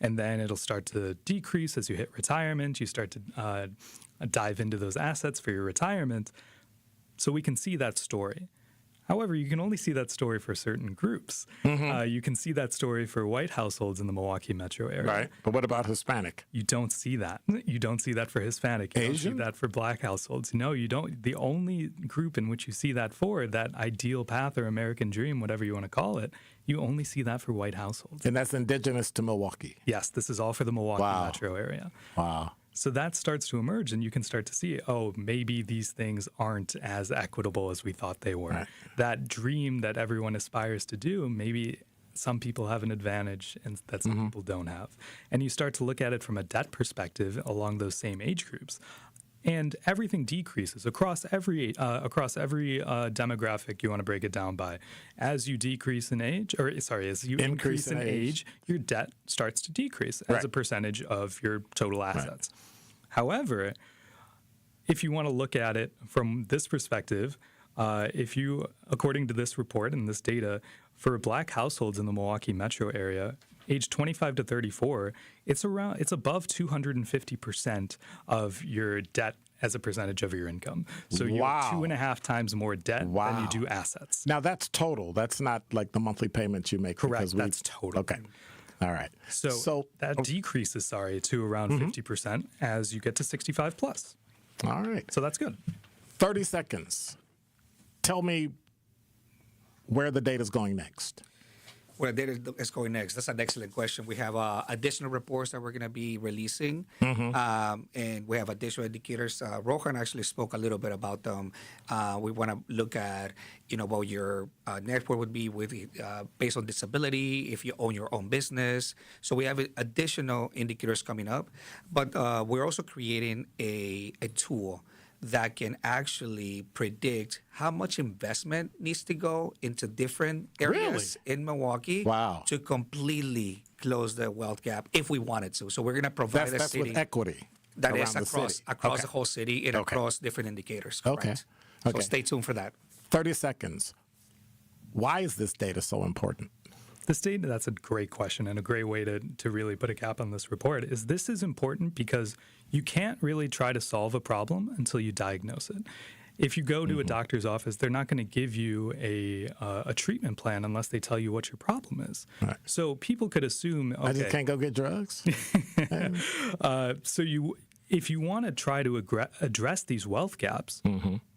And then it'll start to decrease as you hit retirement. You start to dive into those assets for your retirement. So we can see that story. However, you can only see that story for certain groups. You can see that story for white households in the Milwaukee metro area. Right. But what about Hispanic? You don't see that. You don't see that for Hispanic. You Asian? don't see that for black households. No, you don't. The only group in which you see that for, that ideal path or American dream, whatever you want to call it, you only see that for white households. And that's indigenous to Milwaukee? Yes, this is all for the Milwaukee metro area. Wow. So that starts to emerge, and you can start to see, oh, maybe these things aren't as equitable as we thought they were. Right. That dream that everyone aspires to do, maybe some people have an advantage and that some people don't have. And you start to look at it from a debt perspective along those same age groups. And everything decreases across every demographic you want to break it down by. As you decrease in age, as you increase in age, your debt starts to decrease as a percentage of your total assets. Right. However, if you want to look at it from this perspective, according to this report and this data, for black households in the Milwaukee metro area, age 25 to 34, it's above 250% of your debt as a percentage of your income. So you have 2.5 times more debt than you do assets. Now that's total. That's not like the monthly payments you make. Correct. That's total. Okay. All right. So that decreases, to around 50% as you get to 65 plus. All right. So that's good. 30 seconds. Tell me where the data is going next. Where the data is going next? That's an excellent question. We have additional reports that we're going to be releasing, and we have additional indicators. Rohan actually spoke a little bit about them. We want to look at, what your net worth would be with based on disability, if you own your own business. So we have additional indicators coming up, but we're also creating a tool that can actually predict how much investment needs to go into different areas in Milwaukee to completely close the wealth gap if we wanted to. So we're going to provide the city. That's with equity. That is across the whole city and across different indicators. Correct. So stay tuned for that. 30 seconds. Why is this data so important? This data, that's a great question and a great way to really put a cap on this report. This is important because you can't really try to solve a problem until you diagnose it. If you go to a doctor's office, they're not going to give you a treatment plan unless they tell you what your problem is. Right. So people could assume, I just can't go get drugs. If you want to try to address these wealth gaps,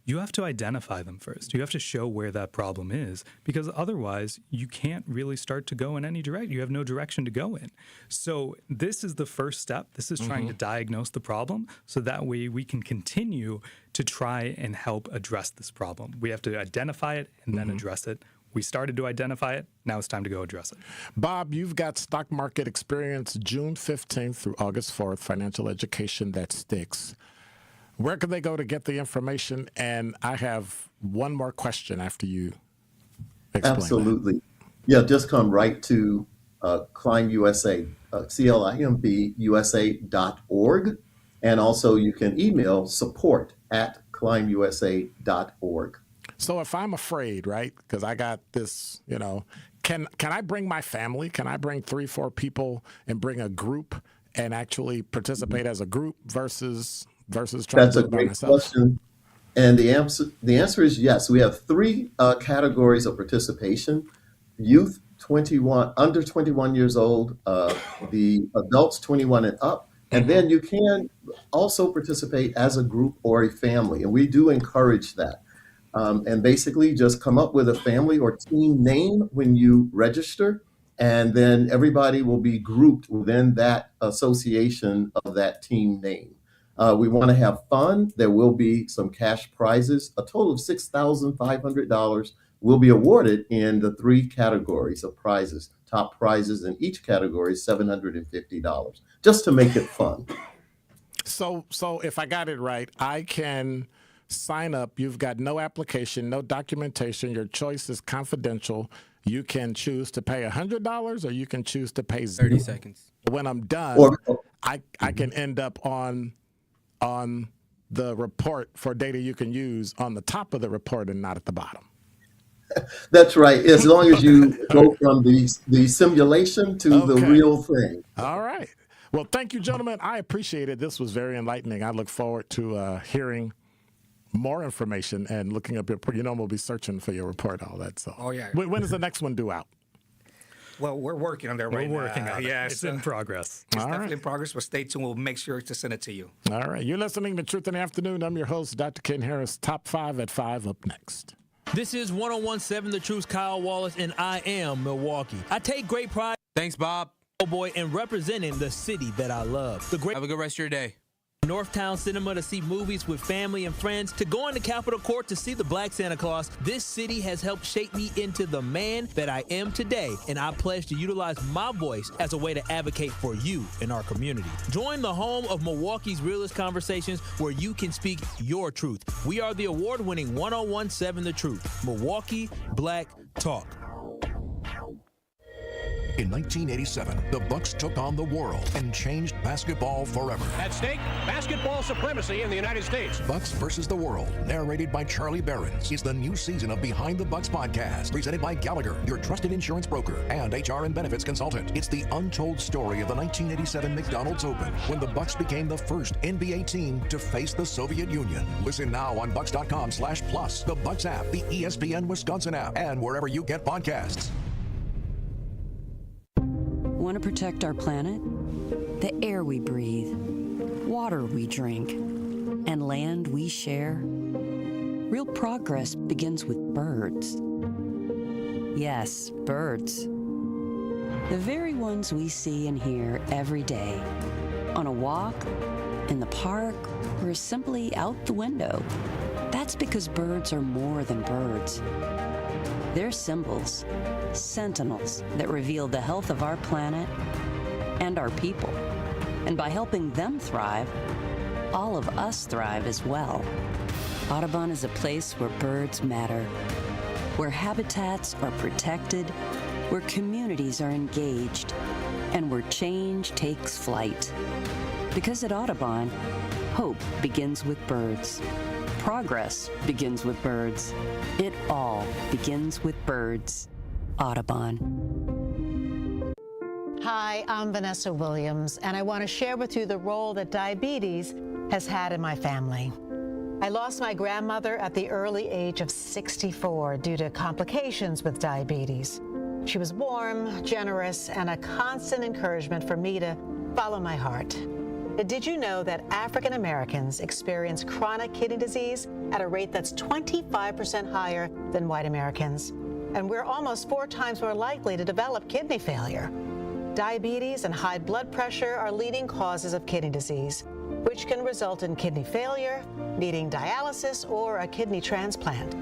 you have to identify them first. You have to show where that problem is, because otherwise you can't really start to go in any direction. You have no direction to go in. So this is the first step. This is trying to diagnose the problem so that way we can continue to try and help address this problem. We have to identify it and then address it. We started to identify it. Now it's time to go address it. Bob, you've got stock market experience, June 15th through August 4th, financial education that sticks. Where can they go to get the information? And I have one more question after you explain Absolutely. that. Yeah, just come right to Climb USA, CLIMBUSA.org. And also you can email support@climbusa.org. So if I'm afraid, right, because I got this, can I bring my family? Can I bring 3-4 people and bring a group and actually participate as a group versus trying to do it by myself? That's a great question. And the answer is yes. We have 3 categories of participation: youth, under 21 years old, the adults 21 and up, and then you can also participate as a group or a family, and we do encourage that. And basically just come up with a family or team name when you register, and then everybody will be grouped within that association of that team name. We want to have fun. There will be some cash prizes. A total of $6,500 will be awarded in the 3 categories of prizes. Top prizes in each category is $750, just to make it fun. So if I got it right, I can sign up. You've got no application, no documentation. Your choice is confidential. You can choose to pay $100 or you can choose to pay 30 seconds. When I'm done, I can end up on the report for data you can use on the top of the report and not at the bottom. That's right. As long as you go from the simulation to the real thing. All right. Well, thank you, gentlemen. I appreciate it. This was very enlightening. I look forward to hearing more information and looking up your report. We'll be searching for your report, all that. So. Oh, yeah. When is the next one due out? Well, we're working on that right now. We're working on it. Yeah, It's in progress. It's definitely in progress, but stay tuned. We'll make sure to send it to you. All right. You're listening to Truth in the Afternoon. I'm your host, Dr. Ken Harris. Top 5 at 5 up next. This is 1017 The Truth's Kyle Wallace, and I am Milwaukee. I take great pride. Thanks, Bob. Oh boy, in representing the city that I love. Have a good rest of your day. Northtown Cinema to see movies with family and friends, to go into Capitol Court to see the Black Santa Claus. This city has helped shape me into the man that I am today, and I pledge to utilize my voice as a way to advocate for you in our community. Join the home of Milwaukee's realest conversations where you can speak your truth. We are the award-winning 1017 The Truth, Milwaukee Black Talk. In 1987, the Bucks took on the world and changed basketball forever. At stake, basketball supremacy in the United States. Bucks versus the World, narrated by Charlie Behrens, is the new season of Behind the Bucks podcast, presented by Gallagher, your trusted insurance broker and HR and benefits consultant. It's the untold story of the 1987 McDonald's Open, when the Bucks became the first NBA team to face the Soviet Union. Listen now on Bucks.com/plus, the Bucks app, the ESPN Wisconsin app, and wherever you get podcasts. Want to protect our planet? The air we breathe, water we drink, and land we share? Real progress begins with birds. Yes, birds. The very ones we see and hear every day. On a walk, in the park, or simply out the window. That's because birds are more than birds. They're symbols, sentinels that reveal the health of our planet and our people. And by helping them thrive, all of us thrive as well. Audubon is a place where birds matter, where habitats are protected, where communities are engaged, and where change takes flight. Because at Audubon, hope begins with birds. Progress begins with birds. It all begins with birds. Audubon. Hi, I'm Vanessa Williams, and I want to share with you the role that diabetes has had in my family. I lost my grandmother at the early age of 64 due to complications with diabetes. She was warm, generous, and a constant encouragement for me to follow my heart. Did you know that African Americans experience chronic kidney disease at a rate that's 25% higher than white Americans? And we're almost 4 times more likely to develop kidney failure. Diabetes and high blood pressure are leading causes of kidney disease, which can result in kidney failure, needing dialysis, or a kidney transplant.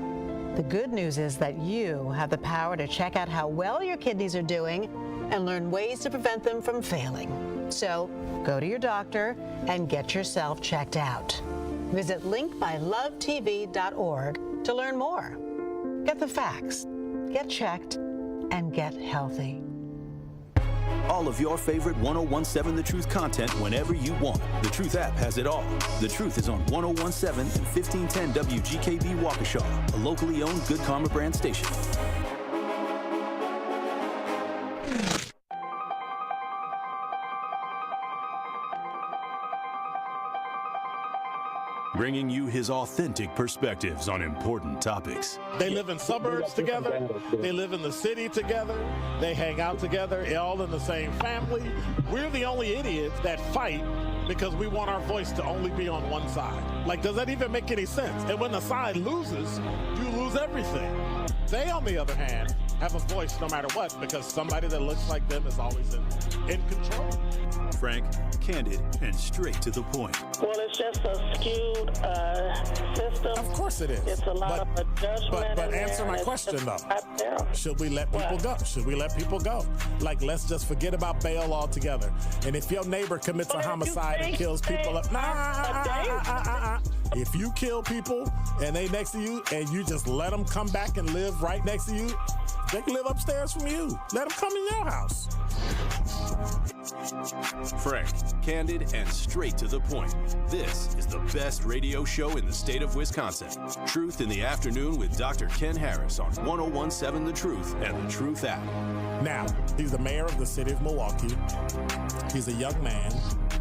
The good news is that you have the power to check out how well your kidneys are doing and learn ways to prevent them from failing. So go to your doctor and get yourself checked out. Visit linkbylovetv.org to learn more. Get the facts, get checked, and get healthy. All of your favorite 1017 The Truth content whenever you want. The Truth app has it all. The Truth is on 1017 and 1510 WGKB Waukesha, a locally owned Good Karma brand station. Bringing you his authentic perspectives on important topics. They live in suburbs together. They live in the city together. They hang out together, all in the same family. We're the only idiots that fight because we want our voice to only be on one side. Like, does that even make any sense? And when the side loses, you lose everything. They, on the other hand, have a voice no matter what because somebody that looks like them is always in control. Frank, candid, and straight to the point. Well, it's just a skewed system. Of course it is. It's a lot of judgment. But answer my question, though. Should we let people go? Should we let people go? Like, let's just forget about bail altogether. And if your neighbor commits a homicide and kills people up, if you kill people and they next to you and you just let them come back and live right next to you, they can live upstairs from you. Let them come in your house. Frank, candid, and straight to the point. This is the best radio show in the state of Wisconsin. Truth in the Afternoon with Dr. Ken Harris on 1017 The Truth and The Truth app. Now, he's the mayor of the city of Milwaukee. He's a young man.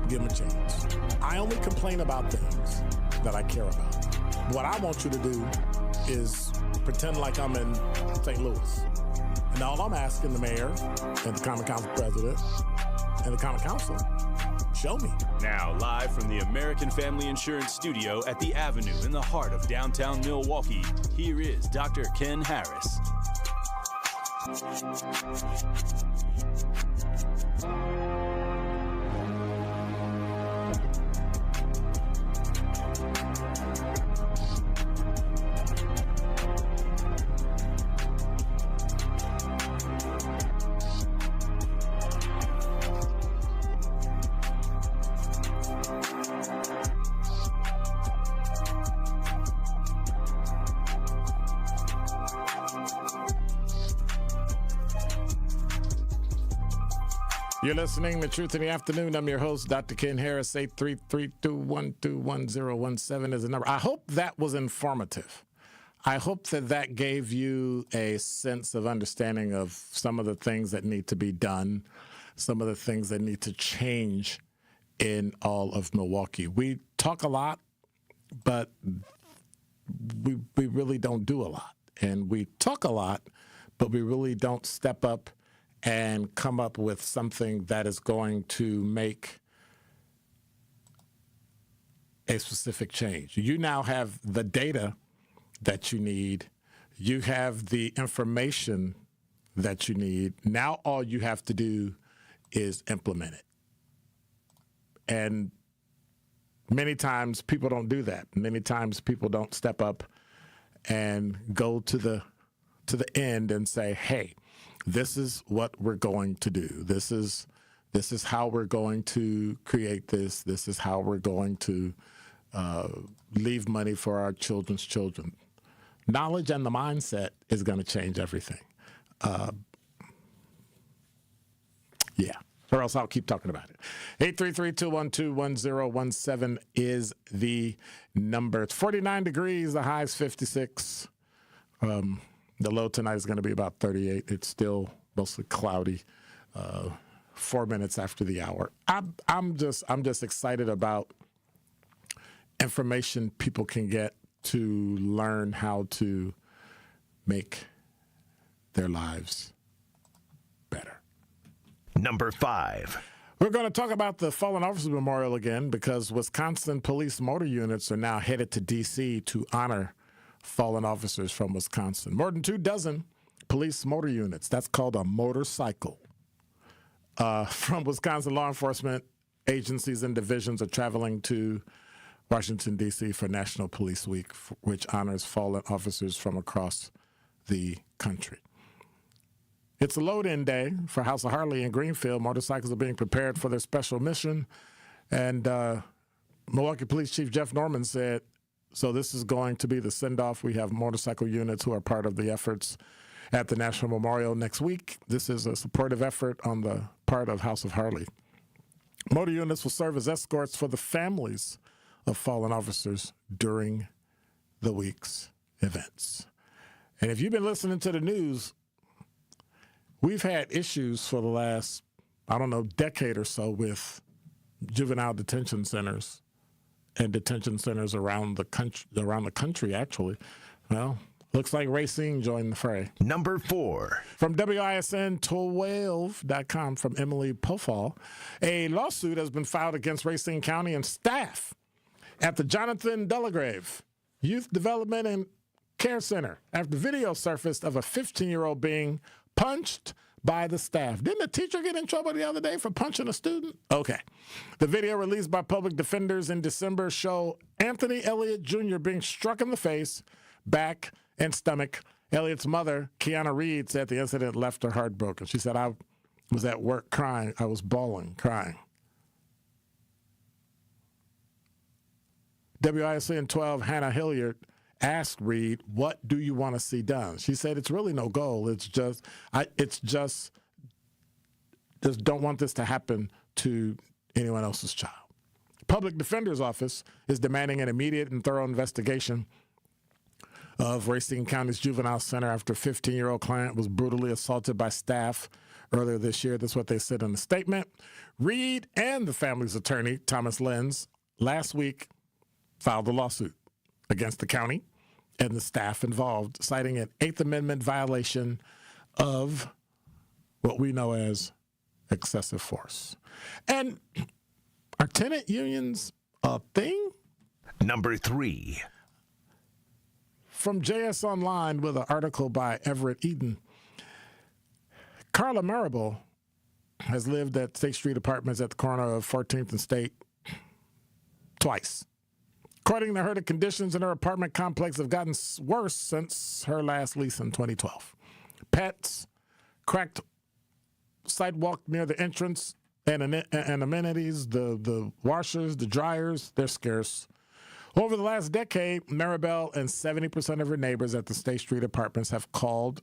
Give him a chance. I only complain about things that I care about. What I want you to do is pretend like I'm in St. Louis. And all I'm asking the mayor and the Common Council president and the Common Council, show me. Now, live from the American Family Insurance Studio at the Avenue in the heart of downtown Milwaukee, here is Dr. Ken Harris. You're listening to Truth in the Afternoon. I'm your host, Dr. Ken Harris. 833-212-1017 is the number. I hope that was informative. I hope that gave you a sense of understanding of some of the things that need to be done, some of the things that need to change in all of Milwaukee. We talk a lot, but we really don't do a lot. And we talk a lot, but we really don't step up and come up with something that is going to make a specific change. You now have the data that you need. You have the information that you need. Now all you have to do is implement it. And many times people don't do that. Many times people don't step up and go to the end and say, hey, this is what we're going to do. This is how we're going to create this. This is how we're going to leave money for our children's children. Knowledge and the mindset is going to change everything. Yeah, or else I'll keep talking about it. 833-212-1017 is the number. It's 49 degrees. The high is 56. The low tonight is going to be about 38. It's still mostly cloudy. 4 minutes after the hour. I'm just excited about information people can get to learn how to make their lives better. Number 5. We're going to talk about the Fallen Officers Memorial again because Wisconsin police motor units are now headed to D.C. to honor fallen officers from Wisconsin. More than 24 police motor units, that's called a motorcycle, from Wisconsin law enforcement agencies and divisions are traveling to Washington, D.C. for National Police Week, which honors fallen officers from across the country. It's a load-in day for House of Harley in Greenfield. Motorcycles are being prepared for their special mission. And Milwaukee Police Chief Jeff Norman said, so this is going to be the send-off. We have motorcycle units who are part of the efforts at the National Memorial next week. This is a supportive effort on the part of House of Harley. Motor units will serve as escorts for the families of fallen officers during the week's events. And if you've been listening to the news, we've had issues for the last, decade or so with juvenile detention centers and detention centers around the country, actually. Well, looks like Racine joined the fray. Number 4. From WISN12.com, from Emily Pofall, a lawsuit has been filed against Racine County and staff at the Jonathan Delagrave Youth Development and Care Center after video surfaced of a 15-year-old being punched by the staff. Didn't a teacher get in trouble the other day for punching a student? Okay. The video released by public defenders in December show Anthony Elliott Jr. being struck in the face, back, and stomach. Elliott's mother, Kiana Reed, said the incident left her heartbroken. She said, I was at work crying. I was bawling, crying. WISN 12 Hannah Hilliard asked Reed, what do you want to see done? She said, it's really no goal. It's just don't want this to happen to anyone else's child. Public Defender's Office is demanding an immediate and thorough investigation of Racine County's Juvenile Center after a 15-year-old client was brutally assaulted by staff earlier this year. That's what they said in the statement. Reed and the family's attorney, Thomas Lenz, last week filed a lawsuit against the county and the staff involved, citing an Eighth Amendment violation of what we know as excessive force. And are tenant unions a thing? Number 3. From JS Online with an article by Everett Eden. Carla Marable has lived at State Street Apartments at the corner of 14th and State twice. According to her, the conditions in her apartment complex have gotten worse since her last lease in 2012. Pets, cracked sidewalk near the entrance, and amenities, the washers, the dryers, they're scarce. Over the last decade, Maribel and 70% of her neighbors at the State Street Apartments have called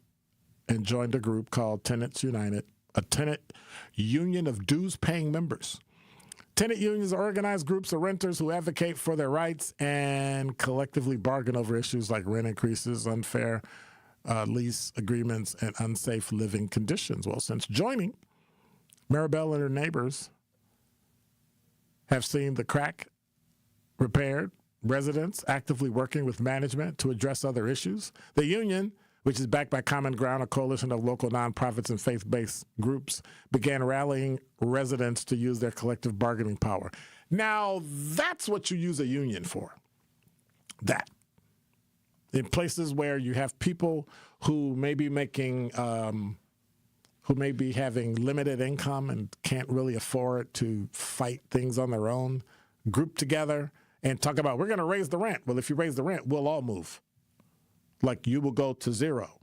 and joined a group called Tenants United, a tenant union of dues-paying members. Tenant unions are organized groups of renters who advocate for their rights and collectively bargain over issues like rent increases, unfair lease agreements, and unsafe living conditions. Well, since joining, Maribel and her neighbors have seen the crack repaired, residents actively working with management to address other issues. The union, which is backed by Common Ground, a coalition of local nonprofits and faith-based groups, began rallying residents to use their collective bargaining power. Now, that's what you use a union for. That. In places where you have people who may be making, who may be having limited income and can't really afford to fight things on their own, group together and talk about, we're going to raise the rent. Well, if you raise the rent, we'll all move. Like, you will go to zero.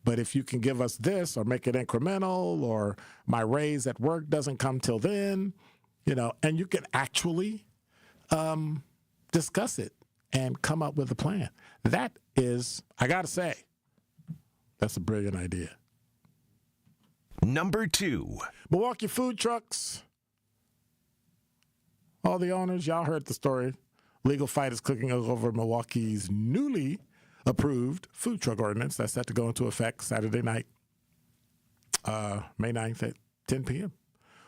But if you can give us this or make it incremental, or my raise at work doesn't come till then, and you can actually discuss it and come up with a plan. That is, I got to say, that's a brilliant idea. Number 2. Milwaukee food trucks. All the owners, y'all heard the story. Legal fight is cooking over Milwaukee's newly approved food truck ordinance that's set to go into effect Saturday night, May 9th at 10 p.m.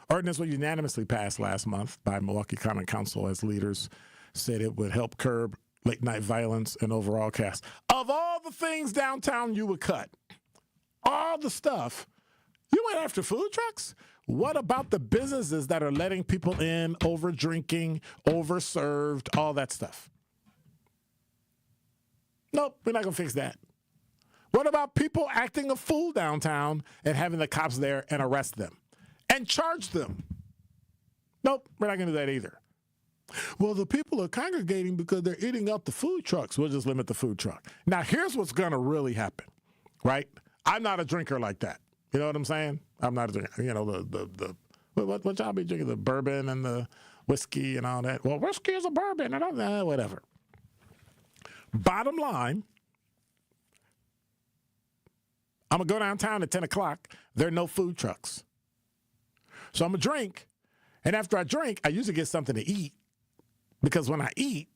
Ordinance was unanimously passed last month by Milwaukee Common Council as leaders said it would help curb late-night violence and overall chaos. Of all the things downtown you would cut, all the stuff You went after food trucks? What about the businesses that are letting people in, over drinking, overserved, all that stuff? Nope, we're not going to fix that. What about people acting a fool downtown and having the cops there and arrest them and charge them? Nope, we're not going to do that either. Well, the people are congregating because they're eating up the food trucks. We'll just limit the food truck. Now, here's what's going to really happen, right? I'm not a drinker like that. You know what I'm saying? I'm not a drinker. You know, what y'all be drinking? The bourbon and the whiskey and all that. Well, whiskey is a bourbon. I don't know, whatever. Bottom line, I'm going to go downtown at 10 o'clock. There are no food trucks. So I'm going to drink. And after I drink, I usually get something to eat. Because when I eat,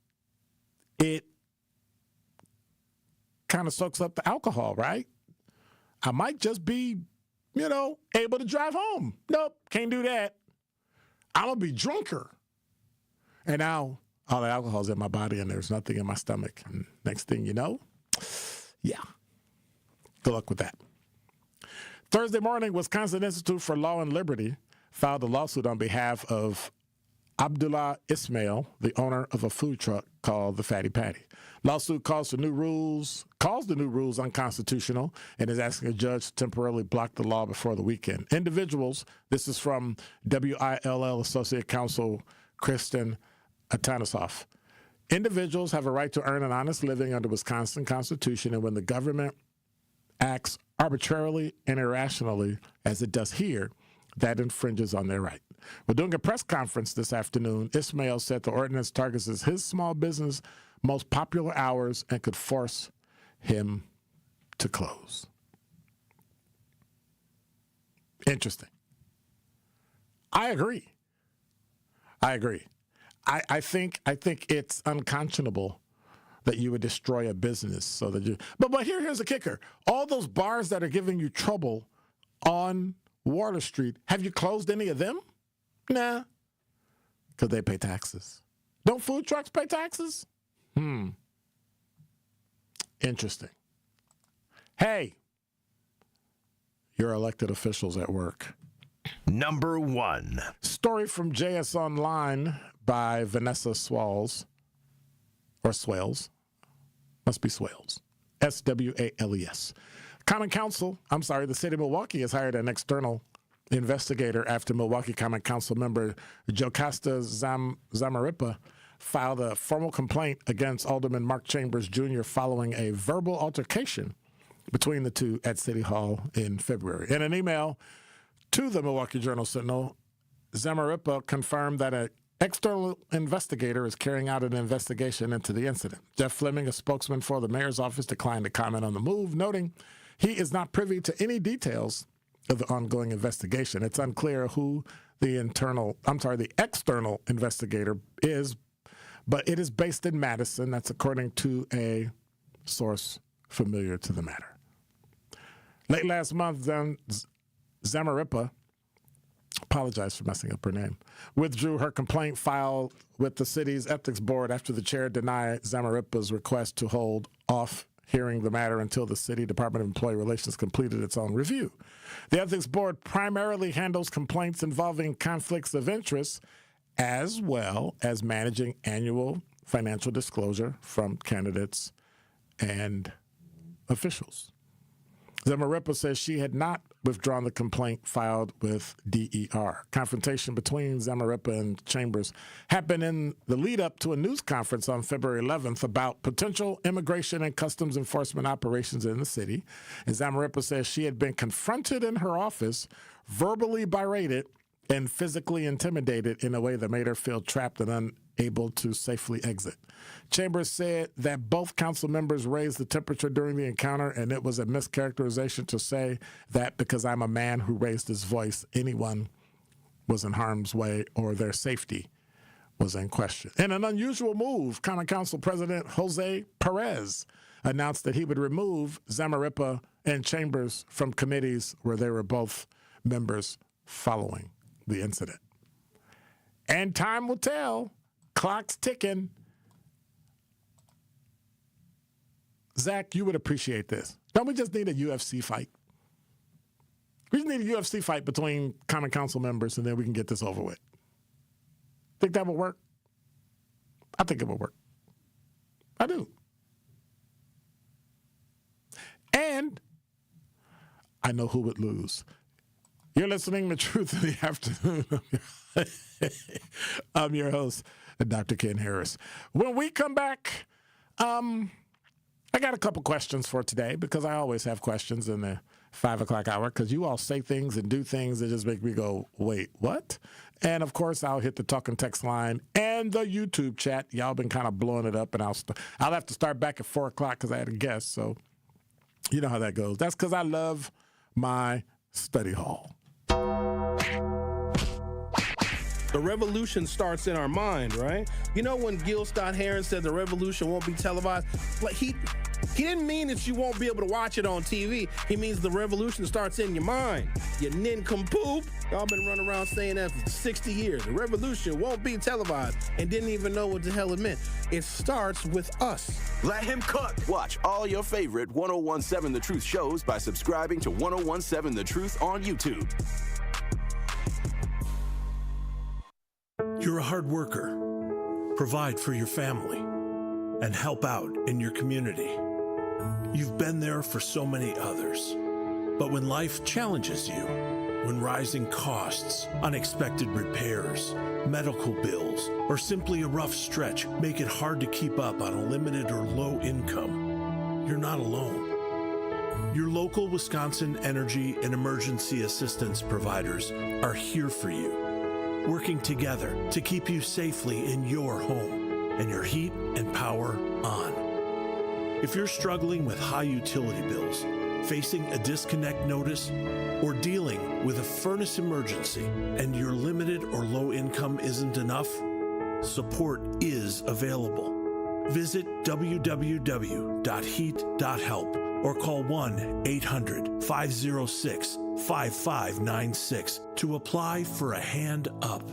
it kind of soaks up the alcohol, right? I might just be, able to drive home. Nope, can't do that. I'm going to be drunker. And now all the alcohol's in my body and there's nothing in my stomach. And next thing you know, yeah. Good luck with that. Thursday morning, Wisconsin Institute for Law and Liberty filed a lawsuit on behalf of Abdullah Ismail, the owner of a food truck called the Fatty Patty. Lawsuit calls the new rules unconstitutional and is asking a judge to temporarily block the law before the weekend. Individuals, this is from WILL Associate Counsel Kristen Atanasoff. Individuals have a right to earn an honest living under Wisconsin Constitution, and when the government acts arbitrarily and irrationally, as it does here, that infringes on their right. We're doing a press conference this afternoon. Ismail said the ordinance targets his small business most popular hours and could force him to close. Interesting. I agree. I think it's unconscionable that you would destroy a business so that you. But here's the kicker: all those bars that are giving you trouble on Water Street, have you closed any of them? Nah, because they pay taxes. Don't food trucks pay taxes? Interesting. Hey, your elected officials at work. Number 1. Story from JS Online by Vanessa Swales. Or Swales. Must be Swales. Swales. Common Council, the city of Milwaukee has hired an external investigator after Milwaukee Common Council member Jocasta Zamarripa filed a formal complaint against Alderman Mark Chambers Jr. following a verbal altercation between the two at City Hall in February. In an email to the Milwaukee Journal-Sentinel, Zamarripa confirmed that an external investigator is carrying out an investigation into the incident. Jeff Fleming, a spokesman for the mayor's office, declined to comment on the move, noting he is not privy to any details of the ongoing investigation. It's unclear who the external investigator is, but it is based in Madison. That's according to a source familiar to the matter. Late last month, Zamarripa, apologize for messing up her name, withdrew her complaint filed with the city's ethics board after the chair denied Zamarripa's request to hold off hearing the matter until the City Department of Employee Relations completed its own review. The ethics board primarily handles complaints involving conflicts of interest as well as managing annual financial disclosure from candidates and officials. Zamarripa says she had not withdrawn the complaint filed with DER. Confrontation between Zamarripa and Chambers happened in the lead up to a news conference on February 11th about potential immigration and customs enforcement operations in the city. And Zamarripa says she had been confronted in her office, verbally berated, and physically intimidated in a way that made her feel trapped and unable to safely exit. Chambers said that both council members raised the temperature during the encounter, and it was a mischaracterization to say that because I'm a man who raised his voice, anyone was in harm's way or their safety was in question. In an unusual move, Common Council President Jose Perez announced that he would remove Zamarripa and Chambers from committees where they were both members following the incident. And time will tell. Clock's ticking. Zach, you would appreciate this. Don't we just need a UFC fight? We just need a UFC fight between common council members, and then we can get this over with. Think that would work? I think it would work. I do. And I know who would lose. You're listening to Truth in the Afternoon. I'm your host, Dr. Ken Harris. When we come back, I got a couple questions for today because I always have questions in the 5 o'clock hour because you all say things and do things that just make me go, wait, what? And, of course, I'll hit the talk and text line and the YouTube chat. Y'all been kind of blowing it up, and I'll have to start back at 4 o'clock because I had a guest, so you know how that goes. That's because I love my study hall. The revolution starts in our mind, right? You know when Gil Scott-Heron said the revolution won't be televised? Like he didn't mean that you won't be able to watch it on TV. He means the revolution starts in your mind. You nincompoop. Y'all been running around saying that for 60 years. The revolution won't be televised and didn't even know what the hell it meant. It starts with us. Let him cook. Watch all your favorite 1017 The Truth shows by subscribing to 1017 The Truth on YouTube. You're a hard worker. Provide for your family and help out in your community. You've been there for so many others. But when life challenges you, when rising costs, unexpected repairs, medical bills, or simply a rough stretch make it hard to keep up on a limited or low income, you're not alone. Your local Wisconsin energy and emergency assistance providers are here for you, working together to keep you safely in your home and your heat and power on. If you're struggling with high utility bills, facing a disconnect notice, or dealing with a furnace emergency and your limited or low income isn't enough, support is available. Visit www.heat.help or call 1-800-506-5596 to apply for a hand up.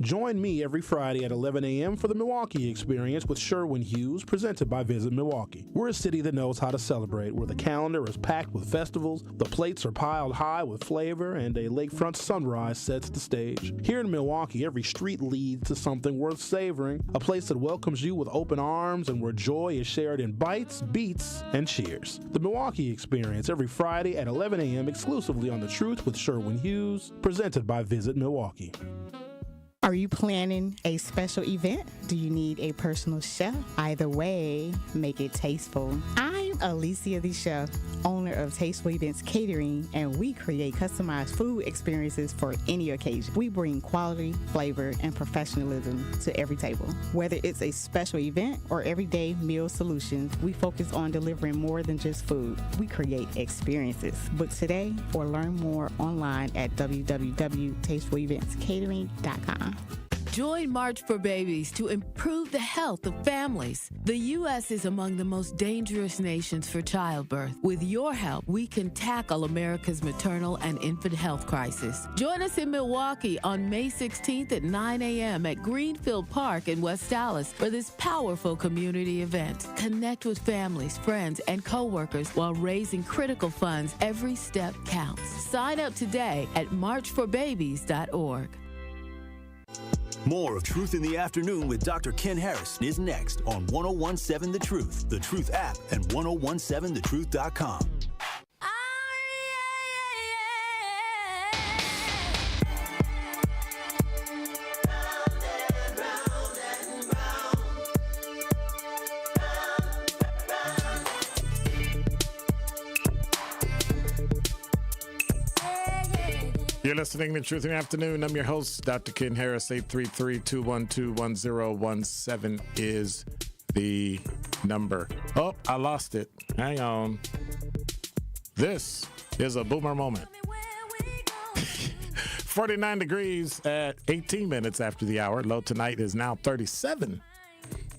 Join me every Friday at 11 a.m. for the Milwaukee Experience with Sherwin Hughes, presented by Visit Milwaukee. We're a city that knows how to celebrate, where the calendar is packed with festivals, the plates are piled high with flavor, and a lakefront sunrise sets the stage. Here in Milwaukee, every street leads to something worth savoring, a place that welcomes you with open arms and where joy is shared in bites, beats, and cheers. The Milwaukee Experience every Friday at 11 a.m. exclusively on The Truth with Sherwin Hughes, presented by Visit Milwaukee. Are you planning a special event? Do you need a personal chef? Either way, make it tasteful. I'm Alicia the Chef, owner of Tasteful Events Catering, and we create customized food experiences for any occasion. We bring quality, flavor, and professionalism to every table. Whether it's a special event or everyday meal solutions, we focus on delivering more than just food. We create experiences. Book today or learn more online at www.tastefuleventscatering.com. Join March for Babies to improve the health of families. The U.S. is among the most dangerous nations for childbirth. With your help, we can tackle America's maternal and infant health crisis. Join us in Milwaukee on May 16th at 9 a.m. at Greenfield Park in West Dallas for this powerful community event. Connect with families, friends, and coworkers while raising critical funds. Every step counts. Sign up today at marchforbabies.org. More of Truth in the Afternoon with Dr. Ken Harris is next on 1017 The Truth, The Truth app, and 1017thetruth.com. You're listening to Truth in the Afternoon. I'm your host, Dr. Ken Harris. 833-212-1017 is the number. Oh, I lost it. Hang on. This is a boomer moment. 49 degrees at 18 minutes after the hour. Low tonight is now 37.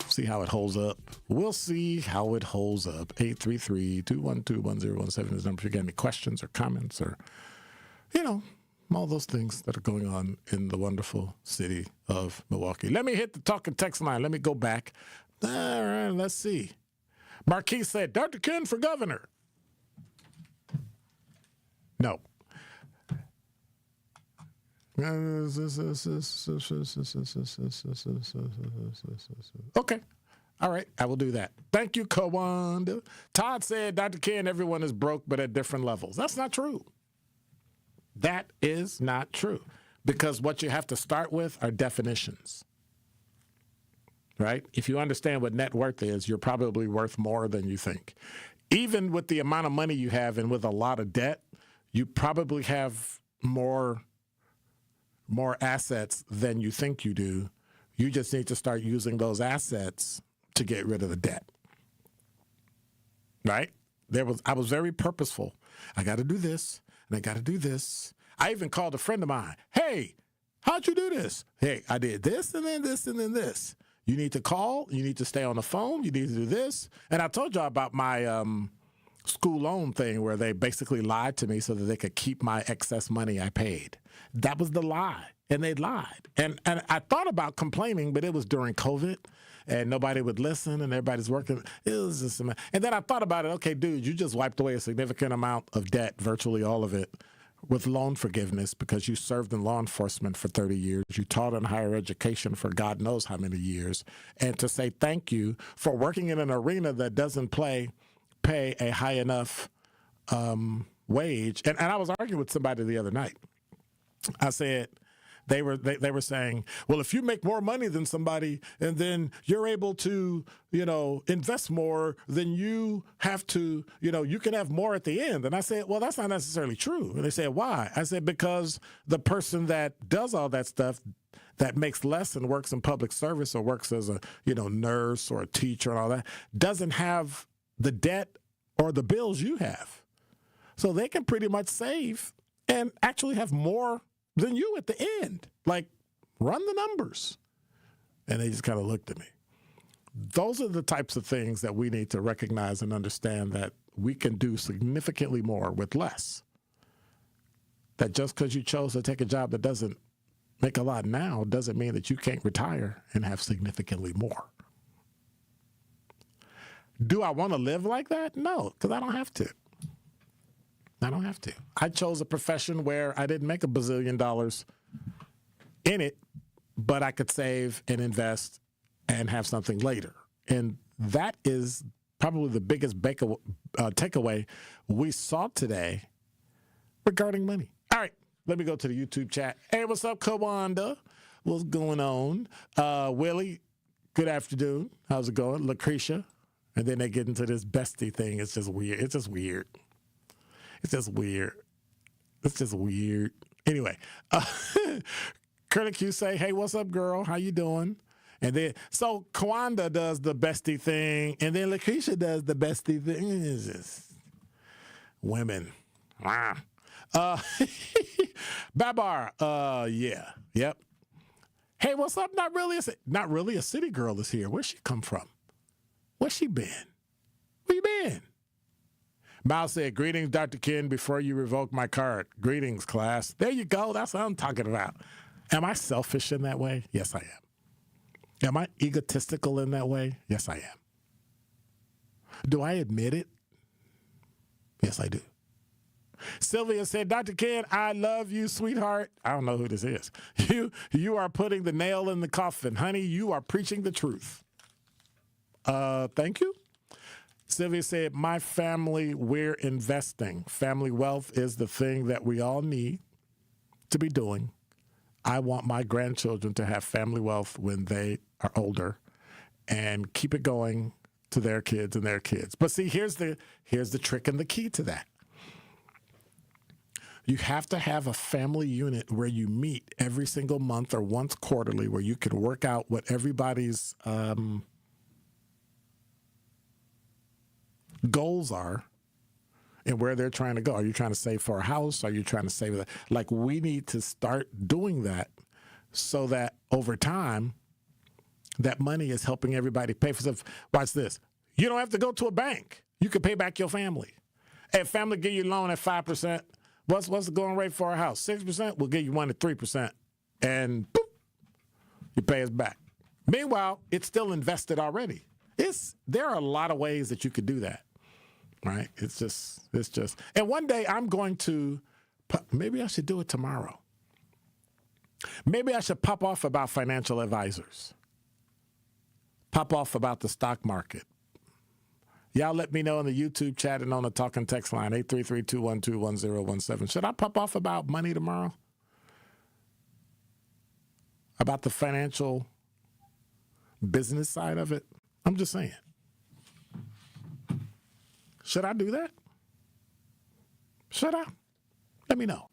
See how it holds up. We'll see how it holds up. 833-212-1017 is the number. If you got any questions or comments or, all those things that are going on in the wonderful city of Milwaukee. Let me hit the talk and text line. Let me go back. All right, let's see. Marquis said, Dr. Ken for governor. No. Okay. All right. I will do that. Thank you, Kawanda. Todd said, Dr. Ken, everyone is broke, but at different levels. That's not true. That is not true. Because what you have to start with are definitions. Right? If you understand what net worth is, you're probably worth more than you think. Even with the amount of money you have and with a lot of debt, you probably have more assets than you think you do. You just need to start using those assets to get rid of the debt. Right? I was very purposeful. I got to do this, and I got to do this. I even called a friend of mine. Hey, how'd you do this? Hey, I did this, and then this, and then this. You need to call. You need to stay on the phone. You need to do this. And I told y'all about my school loan thing where they basically lied to me so that they could keep my excess money I paid. That was the lie. And they lied. And I thought about complaining, but it was during COVID, and nobody would listen, and everybody's working. It was just, and then I thought about it. Okay, dude, you just wiped away a significant amount of debt, virtually all of it, with loan forgiveness because you served in law enforcement for 30 years. You taught in higher education for God knows how many years. And to say thank you for working in an arena that doesn't pay a high enough wage. And I was arguing with somebody the other night. I said, they were saying, well, if you make more money than somebody and then you're able to, invest more, then you have to, you can have more at the end. And I said, well, that's not necessarily true. And they said, why? I said, because the person that does all that stuff that makes less and works in public service or works as a, nurse or a teacher and all that doesn't have the debt or the bills you have. So they can pretty much save and actually have more than you at the end. Like, run the numbers. And they just kind of looked at me. Those are the types of things that we need to recognize and understand that we can do significantly more with less. That just because you chose to take a job that doesn't make a lot now doesn't mean that you can't retire and have significantly more. Do I want to live like that? No, because I don't have to. I don't have to. I chose a profession where I didn't make $1 bazillion in it, but I could save and invest and have something later. And that is probably the biggest takeaway we saw today regarding money. All right, let me go to the YouTube chat. Hey, what's up, Kawanda? What's going on? Willie, good afternoon. How's it going? Lucretia. And then they get into this bestie thing. It's just weird. It's just weird. It's just weird. It's just weird. Anyway, Curly Q say, hey, what's up, girl? How you doing? And then, so Kawanda does the bestie thing, and then Lucretia does the bestie thing. It's just women. Babar, yeah, yep. Hey, what's up? Not really a city girl is here. Where's she come from? Where's she been? Where you been? Mal said, greetings, Dr. Ken, before you revoke my card. Greetings, class. There you go. That's what I'm talking about. Am I selfish in that way? Yes, I am. Am I egotistical in that way? Yes, I am. Do I admit it? Yes, I do. Sylvia said, Dr. Ken, I love you, sweetheart. I don't know who this is. You are putting the nail in the coffin. Honey, you are preaching the truth. Thank you. Sylvia said, my family, we're investing. Family wealth is the thing that we all need to be doing. I want my grandchildren to have family wealth when they are older and keep it going to their kids and their kids. But see, here's the trick and the key to that. You have to have a family unit where you meet every single month or once quarterly where you can work out what everybody's goals are and where they're trying to go. Are you trying to save for a house? Are you trying to save that? Like, we need to start doing that so that over time, that money is helping everybody pay for stuff. Watch this. You don't have to go to a bank. You can pay back your family. Hey, if family give you a loan at 5%, what's the going rate for a house? 6%? We'll give you one at 3%. And boop, you pay us back. Meanwhile, it's still invested already. There are a lot of ways that you could do that. Right? It's just, and one day I'm going to Maybe I should do it tomorrow. Maybe I should pop off about financial advisors. Pop off about the stock market. Y'all let me know in the YouTube chat and on the talk and text line, 833-212-1017. Should I pop off about money tomorrow? About the financial business side of it? I'm just saying. Should I do that? Should I? Let me know.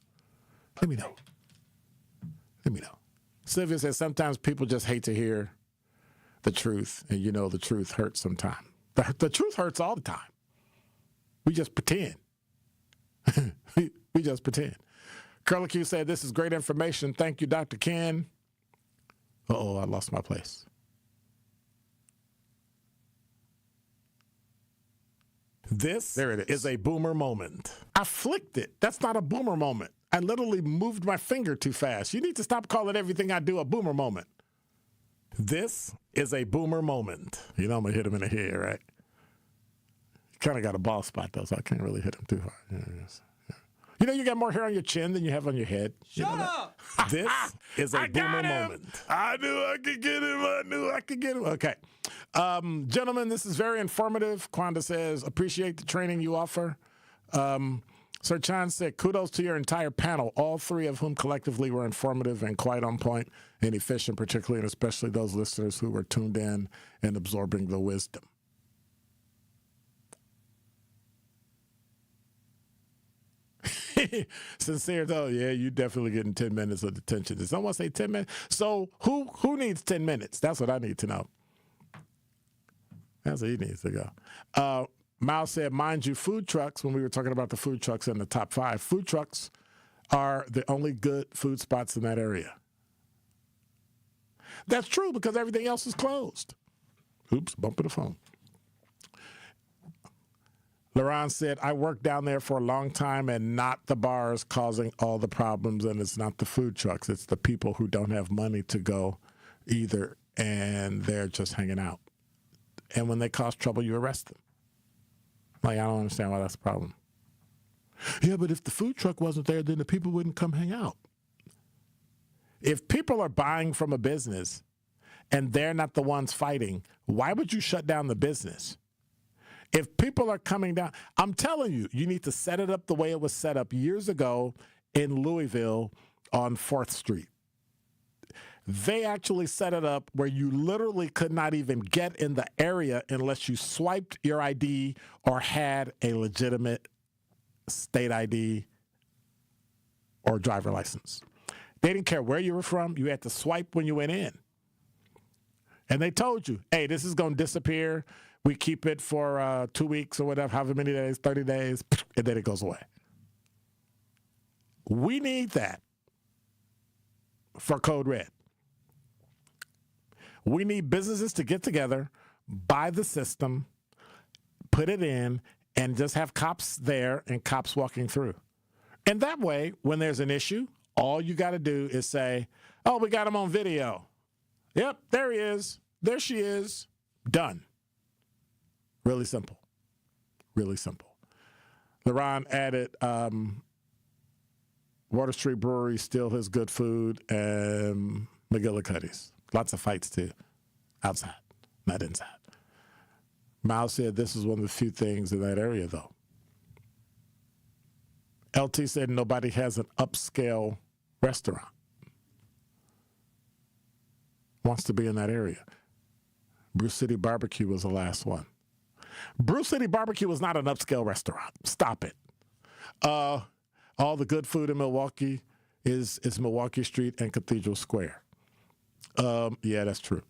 Let me know. Let me know. Sylvia says sometimes people just hate to hear the truth, and you know the truth hurts sometimes. The truth hurts all the time. We just pretend. we just pretend. Curly Q said, this is great information. Thank you, Dr. Ken. Uh-oh, I lost my place. This is a boomer moment. I flicked it. That's not a boomer moment. I literally moved my finger too fast. You need to stop calling everything I do a boomer moment. This is a boomer moment. You know I'm going to hit him in the head, right? Kind of got a bald spot, though, so I can't really hit him too hard. Yeah. You know you got more hair on your chin than you have on your head. Shut up! This is a boomer moment. I knew I could get him. I knew I could get him. Okay. Gentlemen, this is very informative. Kwanda says, appreciate the training you offer. Sir Chan said, kudos to your entire panel, all three of whom collectively were informative and quite on point and efficient, particularly and especially those listeners who were tuned in and absorbing the wisdom. Sincere though, yeah, you definitely getting 10 minutes of attention. Did someone say 10 minutes? So who needs 10 minutes? That's what I need to know. That's what he needs to go. Miles said, mind you, food trucks, when we were talking about the food trucks in the top 5, food trucks are the only good food spots in that area. That's true because everything else is closed. Oops, bumping the phone. Laron said, I worked down there for a long time and not the bars causing all the problems, and it's not the food trucks. It's the people who don't have money to go either, and they're just hanging out. And when they cause trouble, you arrest them. Like, I don't understand why that's a problem. Yeah, but if the food truck wasn't there, then the people wouldn't come hang out. If people are buying from a business and they're not the ones fighting, why would you shut down the business? If people are coming down, I'm telling you, you need to set it up the way it was set up years ago in Louisville on 4th Street. They actually set it up where you literally could not even get in the area unless you swiped your ID or had a legitimate state ID or driver license. They didn't care where you were from. You had to swipe when you went in. And they told you, hey, this is going to disappear. We keep it for 2 weeks or whatever, however many days, 30 days, and then it goes away. We need that for Code Red. We need businesses to get together, buy the system, put it in, and just have cops there and cops walking through. And that way, when there's an issue, all you got to do is say, oh, we got him on video. Yep, there he is. There she is. Done. Really simple. Really simple. LeRon added, Water Street Brewery still has good food, and McGillicuddy's. Lots of fights, too. Outside, not inside. Miles said this is one of the few things in that area, though. LT said nobody has an upscale restaurant. Wants to be in that area. Bruce City Barbecue was the last one. Bruce City Barbecue was not an upscale restaurant. Stop it. All the good food in Milwaukee is Milwaukee Street and Cathedral Square. Yeah, that's true.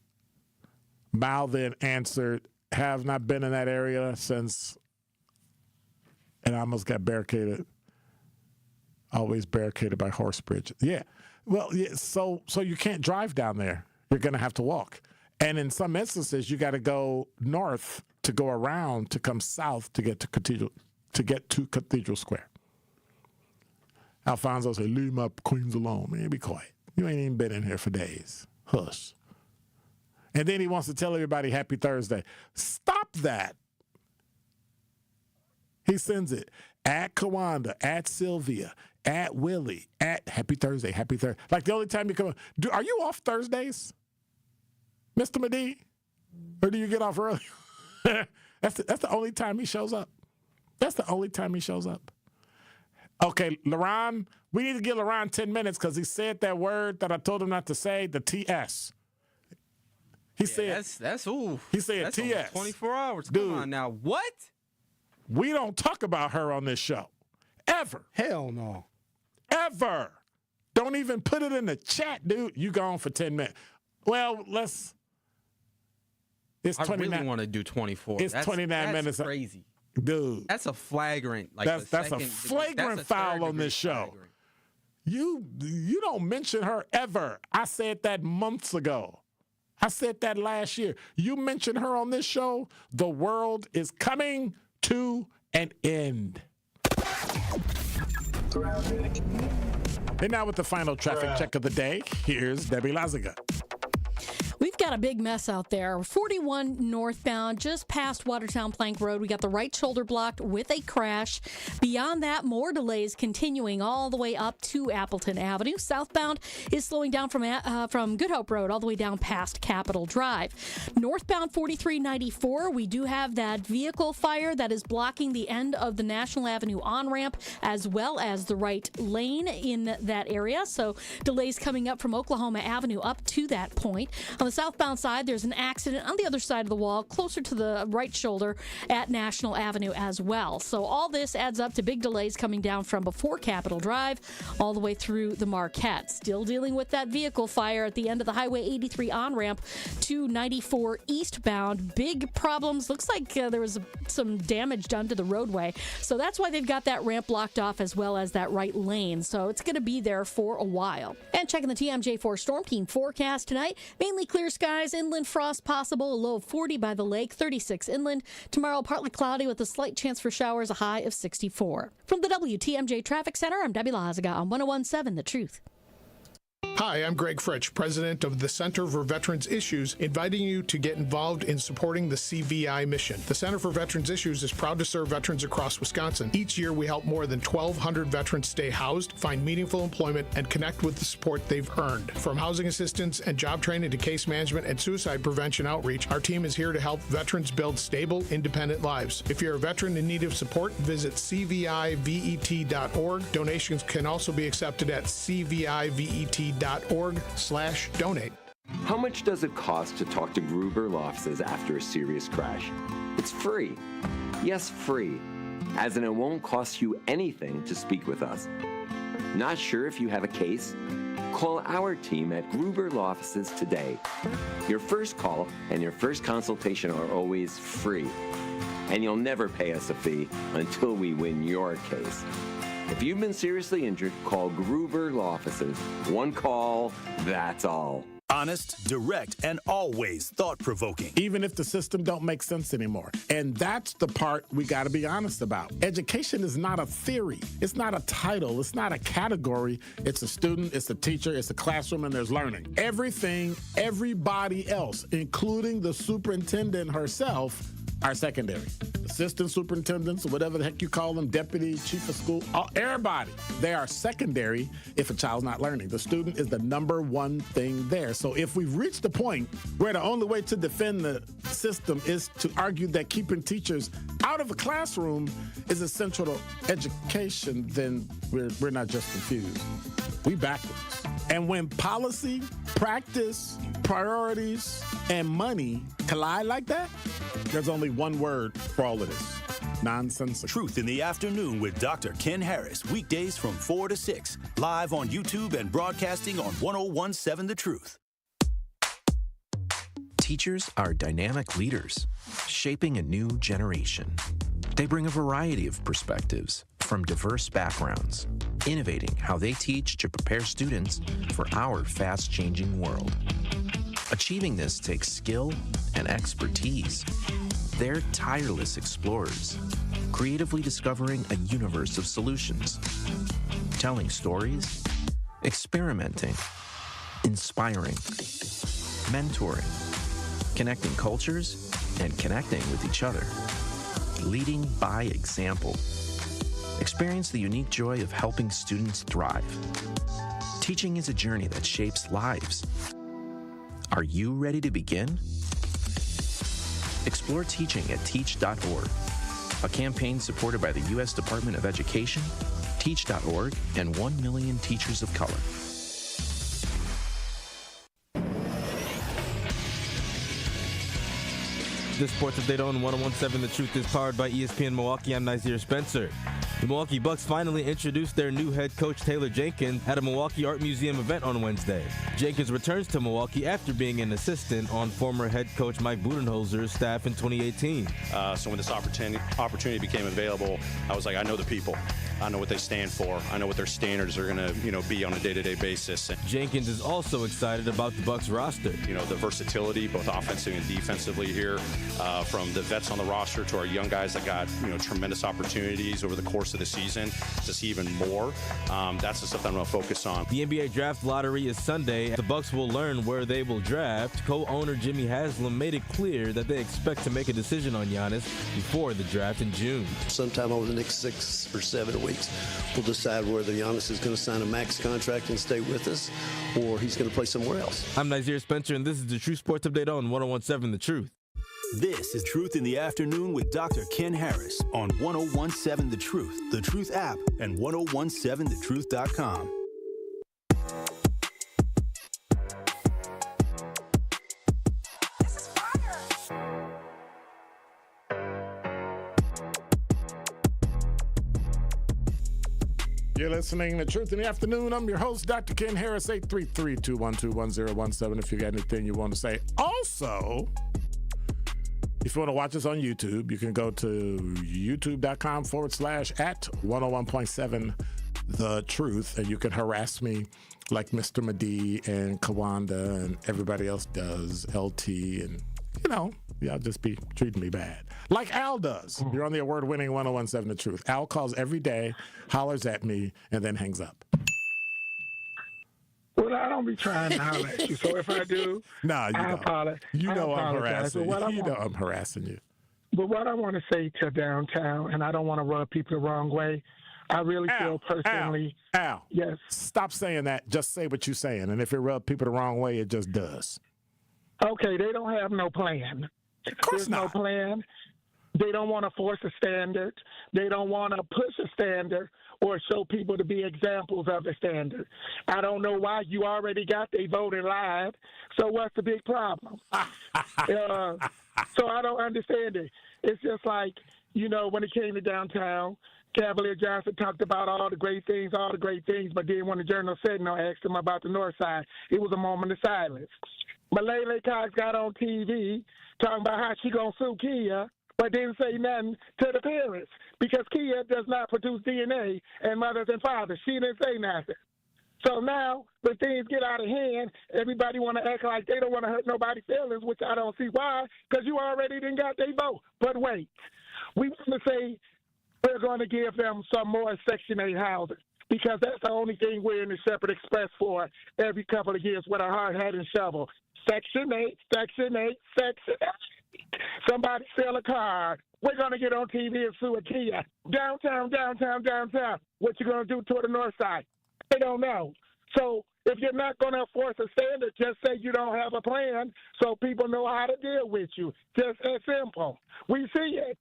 Mal then answered, have not been in that area since, and I almost got barricaded. Always barricaded by horse bridge. Yeah. Well, yeah, so you can't drive down there. You're going to have to walk. And in some instances, you got to go north to go around to come south to get to Cathedral Square. Alfonso said, leave my queens alone, man. Be quiet. You ain't even been in here for days. Hush. And then he wants to tell everybody happy Thursday. Stop that. He sends it at Kawanda, at Sylvia, at Willie, at Happy Thursday. Like the only time you come, are you off Thursdays, Mr. Medee? Or do you get off early? That's the only time he shows up. That's the only time he shows up. Okay, LaRon, we need to give LaRon 10 minutes because he said that word that I told him not to say, the TS. He said that's ooh. He said that's TS. 24 hours. Dude, Come on now. What? We don't talk about her on this show. Ever. Hell no. Ever. Don't even put it in the chat, dude. You gone for 10 minutes. Well, it's 29. I really want to do 24. It's 29 minutes. That's crazy. Dude. That's a flagrant. That's a flagrant foul on this show. You don't mention her ever. I said that months ago. I said that last year. You mention her on this show, the world is coming to an end. And now with the final traffic check of the day, here's Debbie Lazaga. We've got a big mess out there. 41 northbound, just past Watertown Plank Road. We got the right shoulder blocked with a crash. Beyond that, more delays continuing all the way up to Appleton Avenue. Southbound is slowing down from Good Hope Road all the way down past Capitol Drive. Northbound 4394, we do have that vehicle fire that is blocking the end of the National Avenue on-ramp as well as the right lane in that area. So delays coming up from Oklahoma Avenue up to that point. On the southbound side, there's an accident on the other side of the wall, closer to the right shoulder at National Avenue as well. So all this adds up to big delays coming down from before Capitol Drive all the way through the Marquette. Still dealing with that vehicle fire at the end of the Highway 83 on-ramp to 94 eastbound. Big problems. Looks like there was some damage done to the roadway. So that's why they've got that ramp blocked off as well as that right lane. So it's going to be there for a while. And checking the TMJ4 Storm Team forecast tonight, mainly clear skies, inland frost possible, a low of 40 by the lake, 36 inland. Tomorrow, partly cloudy with a slight chance for showers, a high of 64. From the WTMJ Traffic Center, I'm Debbie Lazaga on 101.7 The Truth. Hi, I'm Greg Fritsch, president of the Center for Veterans Issues, inviting you to get involved in supporting the CVI mission. The Center for Veterans Issues is proud to serve veterans across Wisconsin. Each year, we help more than 1,200 veterans stay housed, find meaningful employment, and connect with the support they've earned. From housing assistance and job training to case management and suicide prevention outreach, our team is here to help veterans build stable, independent lives. If you're a veteran in need of support, visit cvivet.org. Donations can also be accepted at cvivet.org/donate. How much does it cost to talk to Gruber Law Offices after a serious crash? It's free. Yes, free. As in, it won't cost you anything to speak with us. Not sure if you have a case? Call our team at Gruber Law Offices today. Your first call and your first consultation are always free. And you'll never pay us a fee until we win your case. If you've been seriously injured, call Gruber Law Offices. One call, that's all. Honest, direct, and always thought-provoking. Even if the system don't make sense anymore. And that's the part we got to be honest about. Education is not a theory. It's not a title. It's not a category. It's a student, it's a teacher, it's a classroom, and there's learning. Everything, everybody else, including the superintendent herself, are secondary. Assistant superintendents, or whatever the heck you call them, deputy, chief of school, everybody, they are secondary if a child's not learning. The student is the number one thing there. So if we've reached the point where the only way to defend the system is to argue that keeping teachers out of the classroom is essential to education, then we're not just confused. We backwards. And when policy, practice, priorities, and money collide like that, there's only one word for all of this: nonsensical. Truth in the Afternoon with Dr. Ken Harris, weekdays from 4 to 6, live on YouTube and broadcasting on 101.7 The Truth. Teachers are dynamic leaders, shaping a new generation. They bring a variety of perspectives from diverse backgrounds, innovating how they teach to prepare students for our fast-changing world. Achieving this takes skill and expertise. They're tireless explorers, creatively discovering a universe of solutions, telling stories, experimenting, inspiring, mentoring, connecting cultures, and connecting with each other, leading by example. Experience the unique joy of helping students thrive. Teaching is a journey that shapes lives. Are you ready to begin? Explore teaching at teach.org, a campaign supported by the U.S. Department of Education, Teach.org, and 1 million teachers of color. This sports update on 101.7 The Truth is powered by ESPN Milwaukee. I'm Xavier Spencer. The Milwaukee Bucks finally introduced their new head coach Taylor Jenkins at a Milwaukee Art Museum event on Wednesday. Jenkins returns to Milwaukee after being an assistant on former head coach Mike Budenholzer's staff in 2018. So when this opportunity became available, I was like, I know the people. I know what they stand for. I know what their standards are going to, be on a day-to-day basis. Jenkins is also excited about the Bucks roster. The versatility, both offensively and defensively here, from the vets on the roster to our young guys that got, tremendous opportunities over the course of the season to see even more. That's the stuff that I'm going to focus on. The NBA draft lottery is Sunday. The Bucks will learn where they will draft. Co-owner Jimmy Haslam made it clear that they expect to make a decision on Giannis before the draft in June. Sometime over the next 6 or 7 weeks, we'll decide whether Giannis is going to sign a max contract and stay with us, or he's going to play somewhere else. I'm Xavier Spencer, and this is the True Sports Update on 101.7 The Truth. This is Truth in the Afternoon with Dr. Ken Harris on 101.7 The Truth app, and 1017thetruth.com. You're listening to Truth in the Afternoon. I'm your host, Dr. Ken Harris, 833-212-1017 if you got anything you want to say. Also, if you want to watch us on YouTube, you can go to youtube.com/@101.7 The Truth, and you can harass me like Mr. Medee and Kawanda and everybody else does, LT, and, y'all just be treating me bad. Like Al does. You're on the award-winning 101.7 The Truth. Al calls every day, hollers at me, and then hangs up. Well, I don't be trying to holler at you, so if I do, I apologize. You know I'm harassing you. You know I'm harassing you. But what I want to say to downtown, and I don't want to rub people the wrong way, I really feel personally. Al, yes. Stop saying that. Just say what you're saying. And if it rubs people the wrong way, it just does. Okay, they don't have no plan. Of course There's no plan. They don't want to force a standard. They don't want to push a standard or show people to be examples of a standard. I don't know why. You already got they voted live, so what's the big problem? So I don't understand it. It's just like, when it came to downtown, Cavalier Johnson talked about all the great things, but then when the Journal Sentinel asked him about the North Side, it was a moment of silence. Malele Cox got on TV talking about how she going to sue Kia, but didn't say nothing to the parents because Kia does not produce DNA and mothers and fathers. She didn't say nothing. So now, when things get out of hand, everybody want to act like they don't want to hurt nobody's feelings, which I don't see why, because you already didn't got their vote. But wait, we want to say we're going to give them some more Section 8 housing because that's the only thing we're in the Shepherd Express for every couple of years with a hard hat and shovel. Section 8, Section 8, Section 8. Somebody sell a car. We're going to get on TV and sue a Kia. Downtown. What you going to do toward the North Side? They don't know. So if you're not going to enforce a standard, just say you don't have a plan so people know how to deal with you. Just as simple. We see it.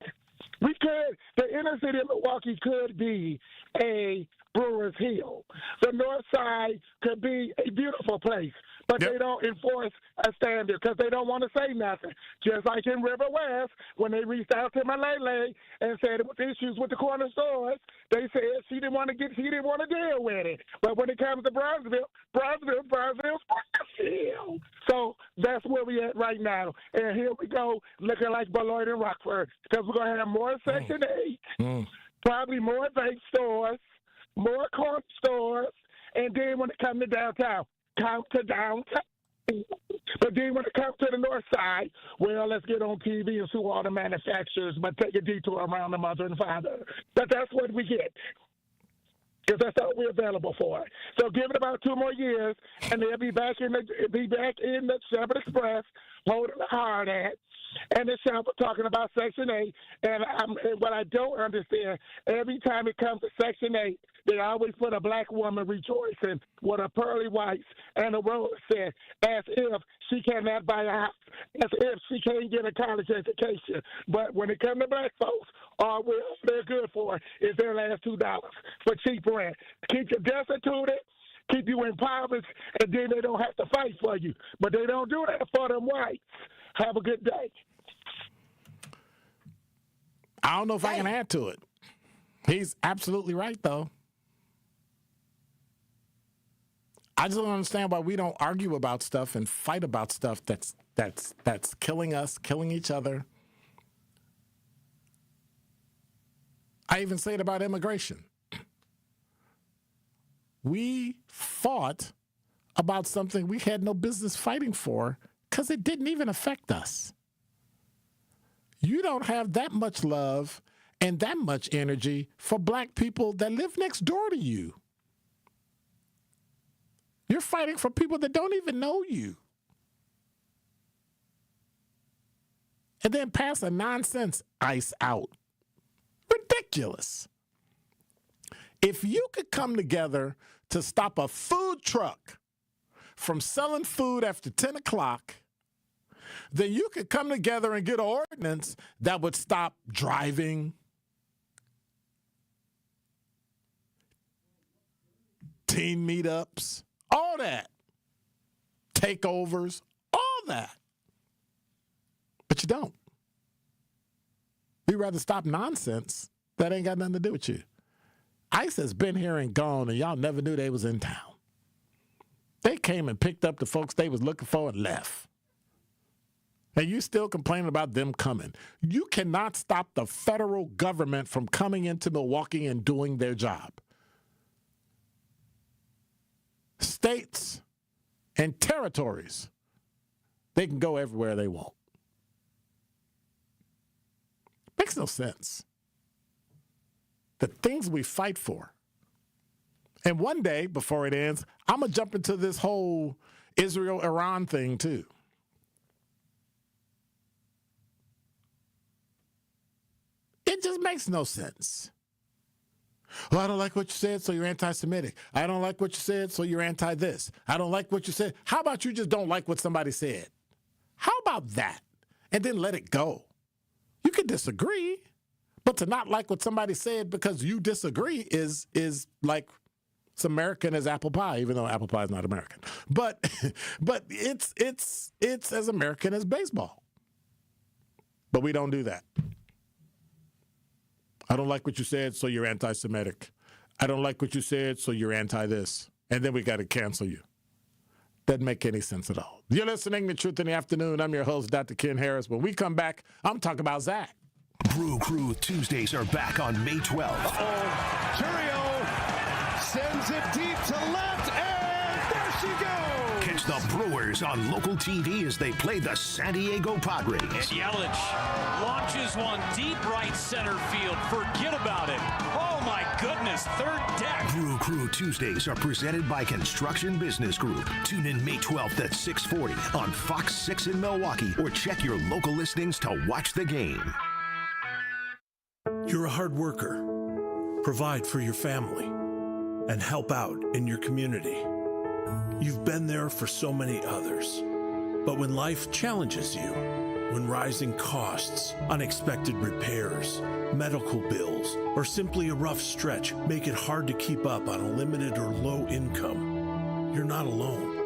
We could. The inner city of Milwaukee could be a Brewers Hill. The North Side could be a beautiful place, but they don't enforce a standard because they don't want to say nothing. Just like in River West, when they reached out to Malele and said it was issues with the corner stores, they said she didn't want to deal with it. But when it comes to Brownsville's Brownsville. So that's where we at right now. And here we go, looking like Beloit and Rockford, because we're going to have more Section 8, probably more vape stores, more corner stores, and then when it comes to downtown, come to downtown. But then when it comes to the North Side, well, let's get on TV and sue all the manufacturers, but take a detour around the mother and father. But that's what we get. because that's all we're available for. So give it about 2 more years, and they'll be back in the Shepherd Express, holding the hard hat, and the Shepherd talking about Section 8. And what I don't understand, every time it comes to Section 8, they always put a black woman rejoicing with her pearly whites and a roller set, as if she cannot buy a house, as if she can't get a college education. But when it comes to black folks, all they're good for is their last $2 for cheap rent. Keep you destituted, keep you impoverished, and then they don't have to fight for you. But they don't do that for them whites. Have a good day. I don't know if I can add to it. He's absolutely right, though. I just don't understand why we don't argue about stuff and fight about stuff that's killing us, killing each other. I even say it about immigration. We fought about something we had no business fighting for because it didn't even affect us. You don't have that much love and that much energy for black people that live next door to you. You're fighting for people that don't even know you. And then pass a nonsense ICE out. Ridiculous. If you could come together to stop a food truck from selling food after 10 o'clock, then you could come together and get an ordinance that would stop driving, teen meetups, all that, takeovers, all that. But you don't. You'd rather stop nonsense that ain't got nothing to do with you. ICE has been here and gone, and y'all never knew they was in town. They came and picked up the folks they was looking for and left. And you still complaining about them coming. You cannot stop the federal government from coming into Milwaukee and doing their job. States and territories, they can go everywhere they want. Makes no sense. The things we fight for. And one day, before it ends, I'm going to jump into this whole Israel-Iran thing, too. It just makes no sense. Well, I don't like what you said, so you're anti-Semitic. I don't like what you said, so you're anti-this. I don't like what you said. How about you just don't like what somebody said? How about that? And then let it go. You can disagree, but to not like what somebody said because you disagree is like as American as apple pie, even though apple pie is not American. But it's as American as baseball. But we don't do that. I don't like what you said, so you're anti-Semitic. I don't like what you said, so you're anti-this. And then we got to cancel you. Doesn't make any sense at all. You're listening to Truth in the Afternoon. I'm your host, Dr. Ken Harris. When we come back, I'm talking about Zach. Brew Crew Tuesdays are back on May 12th. Churio sends it deep to left, and there she goes. Catch the Brewers on local TV as they play the San Diego Padres. And Yelich launches one deep right center field. Forget about it. Oh, my goodness. Third deck. Brew Crew Tuesdays are presented by Construction Business Group. Tune in May 12th at 6:40 on Fox 6 in Milwaukee, or check your local listings to watch the game. You're a hard worker. Provide for your family and help out in your community. You've been there for so many others. But when life challenges you, when rising costs, unexpected repairs, medical bills, or simply a rough stretch make it hard to keep up on a limited or low income, you're not alone.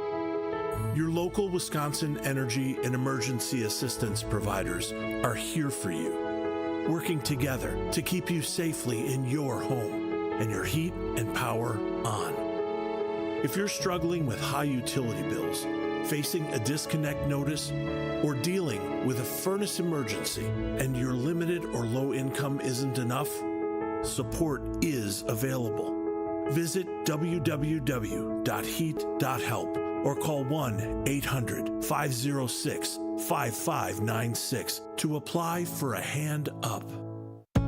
Your local Wisconsin energy and emergency assistance providers are here for you, working together to keep you safely in your home and your heat and power on. If you're struggling with high utility bills, facing a disconnect notice, or dealing with a furnace emergency and your limited or low income isn't enough, support is available. Visit www.heat.help or call 1-800-506-5596 to apply for a hand up.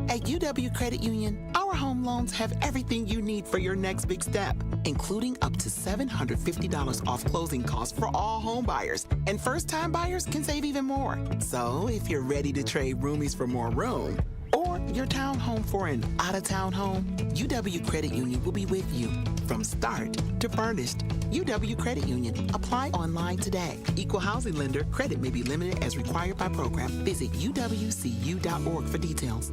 At UW Credit Union, our home loans have everything you need for your next big step, including up to $750 off closing costs for all home buyers. And first-time buyers can save even more. So if you're ready to trade roomies for more room, or your townhome for an out-of-town home, UW Credit Union will be with you from start to furnished. UW Credit Union. Apply online today. Equal housing lender. Credit may be limited as required by program. Visit uwcu.org for details.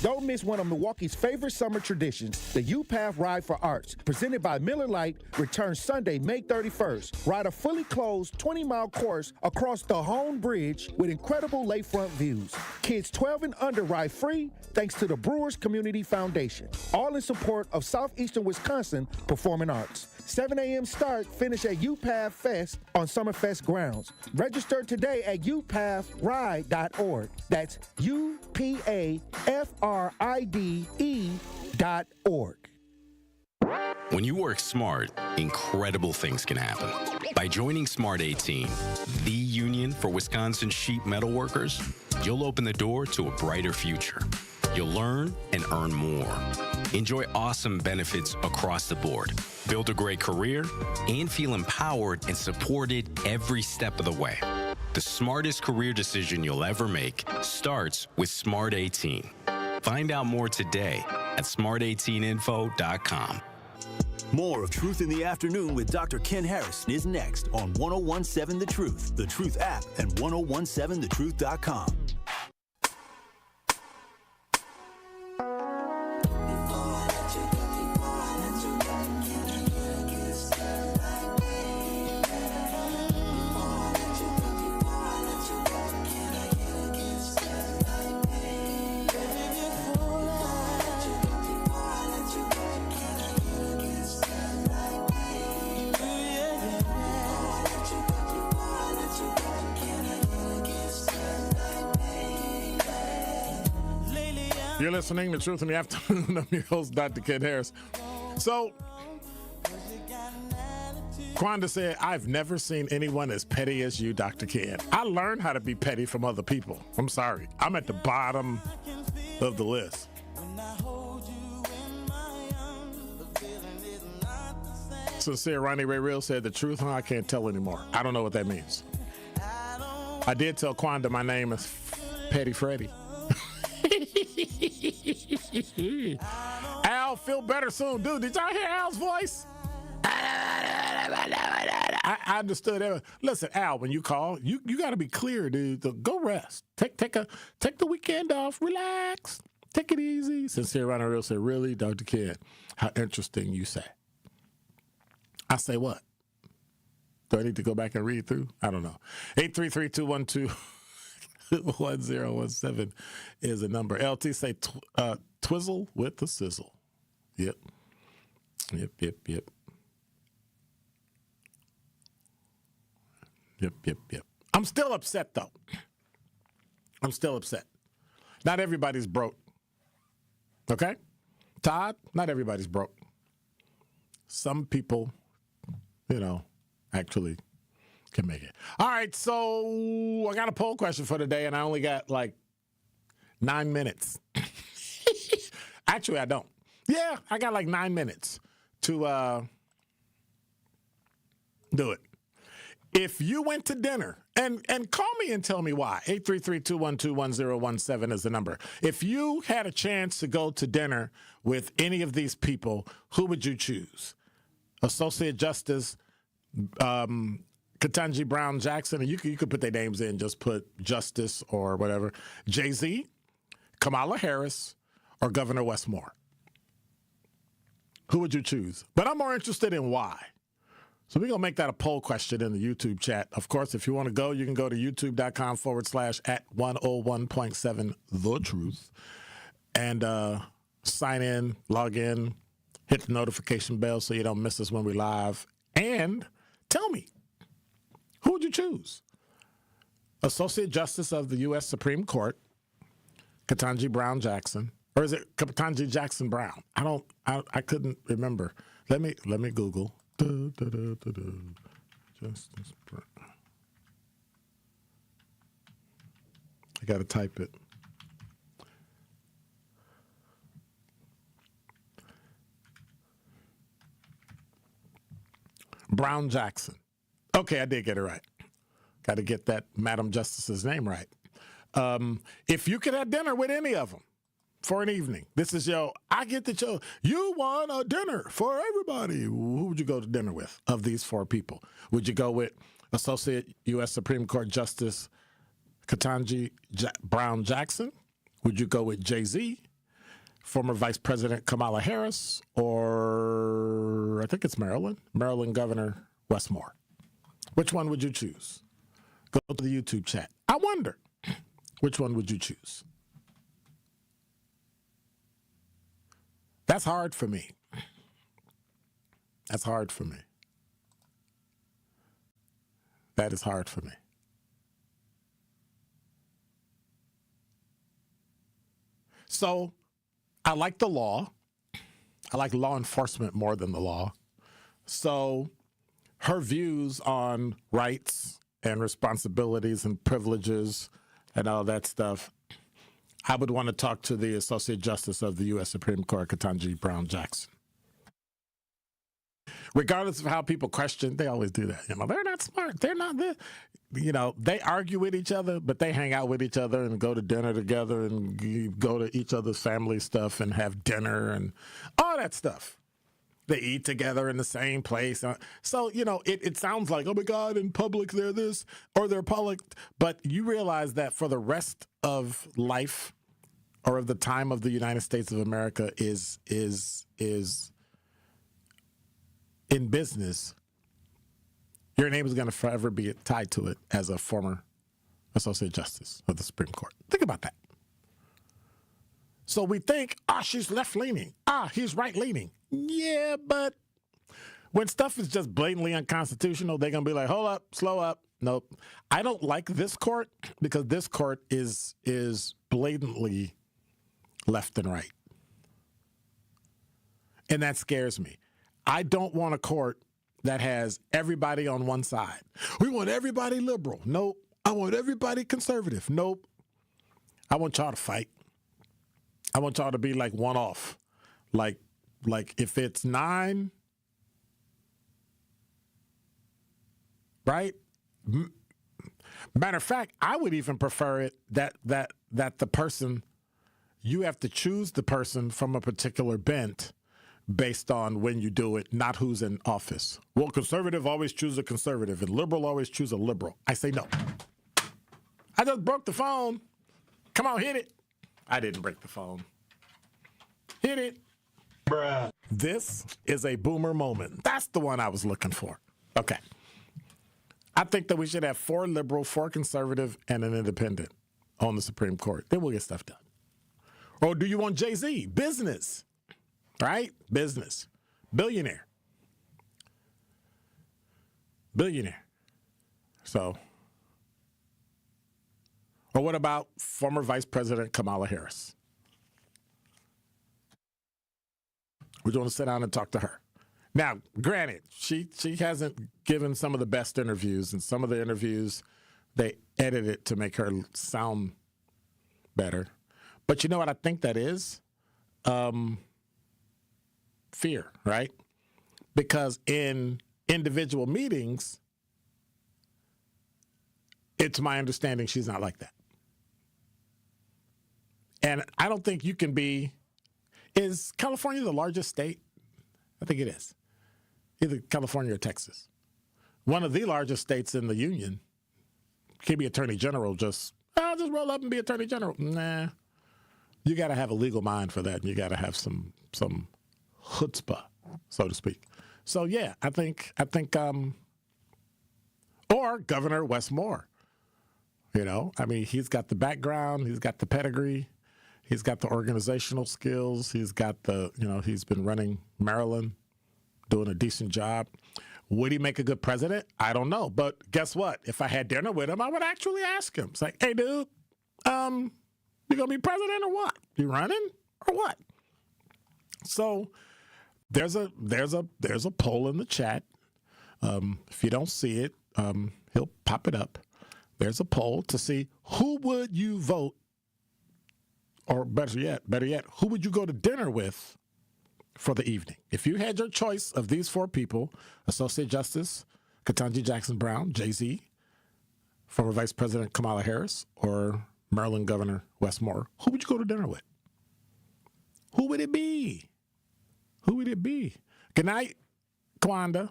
Don't miss one of Milwaukee's favorite summer traditions, the U-Path Ride for Arts, presented by Miller Lite, returns Sunday, May 31st. Ride a fully closed 20-mile course across the Hone Bridge with incredible lakefront views. Kids 12 and under ride free thanks to the Brewers Community Foundation. All in support of Southeastern Wisconsin Performing Arts. 7 a.m. start, finish at U-Path Fest on Summerfest grounds. Register today at upathride.org. That's UPAFRIDE.org. When you work smart, incredible things can happen. By joining Smart 18, the union for Wisconsin sheet metal workers, you'll open the door to a brighter future. You'll learn and earn more. Enjoy awesome benefits across the board. Build a great career and feel empowered and supported every step of the way. The smartest career decision you'll ever make starts with Smart 18. Find out more today at smart18info.com. More of Truth in the Afternoon with Dr. Ken Harris is next on 1017 The Truth app, and 1017thetruth.com. You're listening to Truth in the Afternoon. I'm your host, Dr. Ken Harris. So, Quanda said, I've never seen anyone as petty as you, Dr. Ken. I learned how to be petty from other people. I'm sorry. I'm at the bottom of the list. Sincere Ronnie Ray Real said, the truth, I can't tell anymore. I don't know what that means. I did tell Quanda my name is Petty Freddy. Al, feel better soon. Dude, did y'all hear Al's voice? I understood that. Listen, Al, when you call, you got to be clear, dude. Go rest. Take the weekend off. Relax. Take it easy. Sincere Ronnie Real said, really, Dr. Ken? How interesting you say. I say what? Do I need to go back and read through? I don't know. 833-212-1017 is a number. LT say twizzle with the sizzle. Yep. I'm still upset, though. I'm still upset. Not everybody's broke. Okay? Todd, not everybody's broke. Some people, actually can make it. All right, so I got a poll question for today, and I only got 9 minutes. Actually, I don't. Yeah, I got 9 minutes to do it. If you went to dinner, and call me and tell me why. 833-212-1017 is the number. If you had a chance to go to dinner with any of these people, who would you choose? Associate Justice Ketanji Brown Jackson, and you could put their names in, just put Justice or whatever. Jay-Z, Kamala Harris, or Governor Westmore. Who would you choose? But I'm more interested in why. So we're going to make that a poll question in the YouTube chat. Of course, if you want to go, you can go to youtube.com/@101.7 The Truth and sign in, log in, hit the notification bell so you don't miss us when we're live. And tell me, who would you choose? Associate Justice of the U.S. Supreme Court, Ketanji Brown Jackson, or is it Ketanji Jackson Brown? I couldn't remember. Let me Google. Justice Brown. I got to type it. Brown Jackson. Okay, I did get it right. Got to get that Madam Justice's name right. If you could have dinner with any of them for an evening, this is I get the show. You want a dinner for everybody. Who would you go to dinner with of these four people? Would you go with Associate U.S. Supreme Court Justice Ketanji Brown Jackson? Would you go with Jay-Z, former Vice President Kamala Harris, or I think it's Maryland Governor Wes Moore? Which one would you choose? Go to the YouTube chat. I wonder, which one would you choose? That's hard for me. That's hard for me. That is hard for me. So I like the law. I like law enforcement more than the law. So her views on rights and responsibilities and privileges and all that stuff, I would want to talk to the Associate Justice of the U.S. Supreme Court, Ketanji Brown Jackson. Regardless of how people question, they always do that. They're not smart. They're not this. They argue with each other, but they hang out with each other and go to dinner together and go to each other's family stuff and have dinner and all that stuff. They eat together in the same place. So, it sounds like, oh, my God, in public they're this or they're public. But you realize that for the rest of life or of the time of the United States of America is in business, your name is going to forever be tied to it as a former Associate Justice of the Supreme Court. Think about that. So we think, she's left-leaning. He's right-leaning. Yeah, but when stuff is just blatantly unconstitutional, they're going to be like, hold up, slow up. Nope. I don't like this court because this court is blatantly left and right. And that scares me. I don't want a court that has everybody on one side. We want everybody liberal. Nope. I want everybody conservative. Nope. I want y'all to fight. I want y'all to be like one off. Like if it's 9, right? Matter of fact, I would even prefer it that the person, you have to choose the person from a particular bent based on when you do it, not who's in office. Well, conservative always choose a conservative and liberal always choose a liberal. I say no. I just broke the phone. Come on, hit it. I didn't break the phone. Hit it. Bruh. This is a boomer moment. That's the one I was looking for. Okay. I think that we should have 4 liberal, 4 conservative, and an independent on the Supreme Court. Then we'll get stuff done. Or do you want Jay-Z? Business. Right? Business. Billionaire. So. Or what about former Vice President Kamala Harris? We're going to sit down and talk to her. Now, granted, she hasn't given some of the best interviews, and some of the interviews, they edit it to make her sound better. But you know what I think that is? Fear, right? Because in individual meetings, it's my understanding she's not like that. And I don't think you can be. Is California the largest state? I think it is. Either California or Texas. One of the largest states in the union. Can't be attorney general just roll up and be attorney general. Nah. You got to have a legal mind for that. And you got to have some chutzpah, so to speak. So, yeah, I think or Governor Wes Moore. He's got the background. He's got the pedigree. He's got the organizational skills. He's got he's been running Maryland, doing a decent job. Would he make a good president? I don't know. But guess what? If I had dinner with him, I would actually ask him. It's like, hey, dude, you going to be president or what? You running or what? So there's a poll in the chat. If you don't see it, he'll pop it up. There's a poll to see who would you vote, or better yet, who would you go to dinner with for the evening. If you had your choice of these four people, Associate Justice Ketanji Jackson Brown, Jay-Z, former Vice President Kamala Harris, or Maryland Governor Wes Moore, who would you go to dinner with? Who would it be? Who would it be? Good night, Kwanda.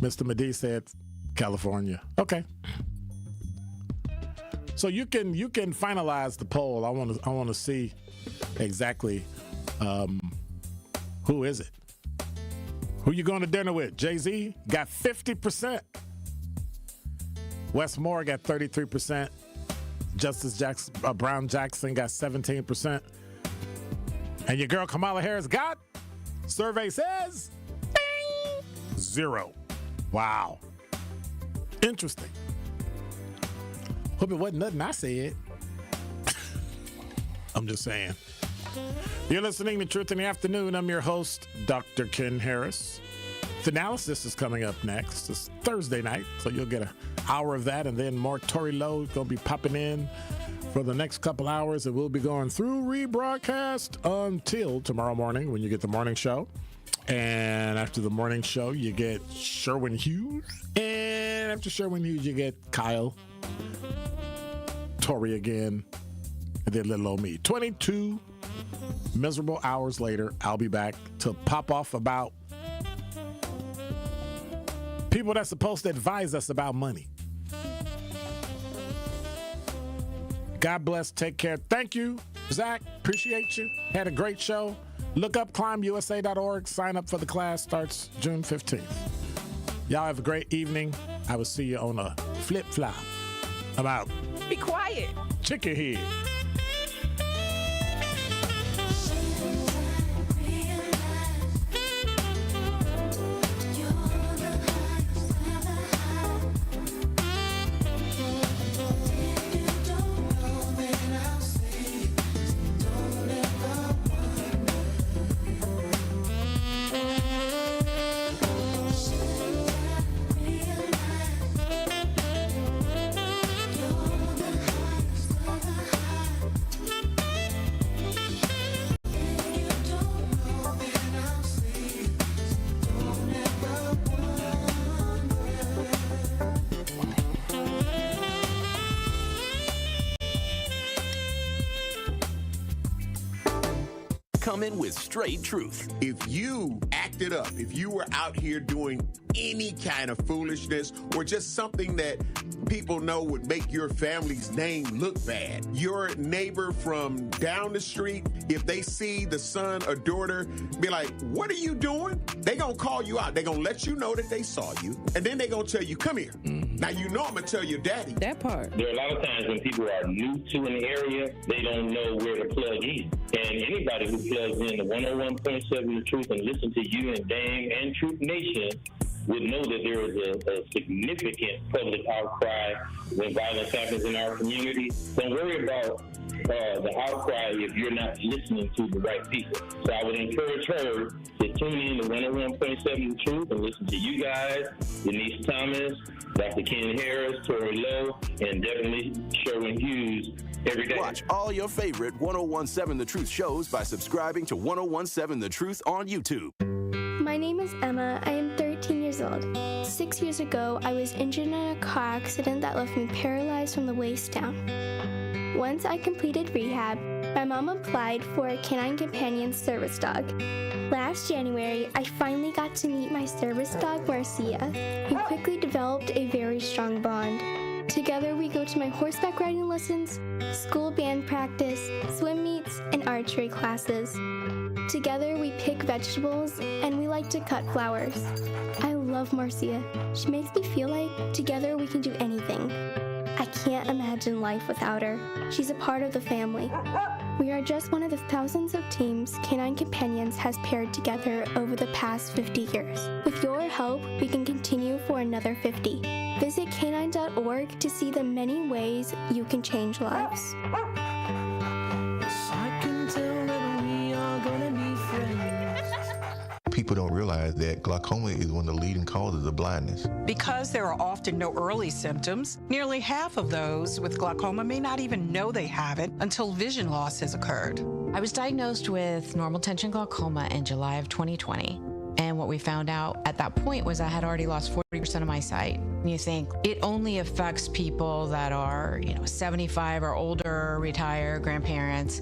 Mr. Medee said California. Okay. So you can finalize the poll. I want to see exactly who is it? Who you going to dinner with? Jay-Z got 50%. Wes Moore got 33%. Justice Brown Jackson got 17%. And your girl Kamala Harris got, survey says, ding, 0. Wow. Interesting. Hope it wasn't nothing I said. I'm just saying. You're listening to Truth in the Afternoon. I'm your host, Dr. Ken Harris. The analysis is coming up next. It's Thursday night, so you'll get an hour of that, and then more Tori Lowe is going to be popping in for the next couple hours, and we'll be going through rebroadcast until tomorrow morning when you get the morning show. And after the morning show, you get Sherwin Hughes. And after Sherwin Hughes, you get Kyle, Tori again, and then little old me. 22 miserable hours later, I'll be back to pop off about people that's supposed to advise us about money. God bless. Take care. Thank you, Zach. Appreciate you. Had a great show. Look up climbusa.org. Sign up for the class. Starts June 15th. Y'all have a great evening. I will see you on a flip-flop. I'm out. Be quiet. Check your head. Come in with straight truth. If you acted up, if you were out here doing any kind of foolishness or just something that people know would make your family's name look bad, your neighbor from down the street, if they see the son or daughter, be like, what are you doing? They gonna call you out. They gonna let you know that they saw you, and then they gonna tell you, come here. Now you know I'm gonna tell your daddy. That part. There are a lot of times when people are new to an area, they don't know where to plug in. And anybody who plugs in the 101.7 The Truth and listen to you and Dame and Truth Nation would know that there is a significant public outcry when violence happens in our community. Don't worry about the outcry if you're not listening to the right people. So I would encourage her to tune in to 101.7 The Truth and listen to you guys, Denise Thomas, Dr. Ken Harris, Tori Lowe, and definitely Sherwin Hughes every day. Watch all your favorite 101.7 The Truth shows by subscribing to 101.7 The Truth on YouTube. My name is Emma. I am 13 years old. 6 years ago, I was injured in a car accident that left me paralyzed from the waist down. Once I completed rehab, my mom applied for a canine companion service dog. Last January, I finally got to meet my service dog, Marcia. We quickly developed a very strong bond. Together, we go to my horseback riding lessons, school band practice, swim meets, and archery classes. Together, we pick vegetables, and we like to cut flowers. I love Marcia. She makes me feel like together we can do anything. I can't imagine life without her. She's a part of the family. We are just one of the thousands of teams Canine Companions has paired together over the past 50 years. With your help, we can continue for another 50. Visit canine.org to see the many ways you can change lives. I can tell that we are gonna be friends. people don't realize that glaucoma is one of the leading causes of blindness. Because there are often no early symptoms, nearly half of those with glaucoma may not even know they have it until vision loss has occurred. I was diagnosed with normal tension glaucoma in July of 2020. And what we found out at that point was I had already lost 40% of my sight. And you think it only affects people that are, 75 or older, retired, grandparents.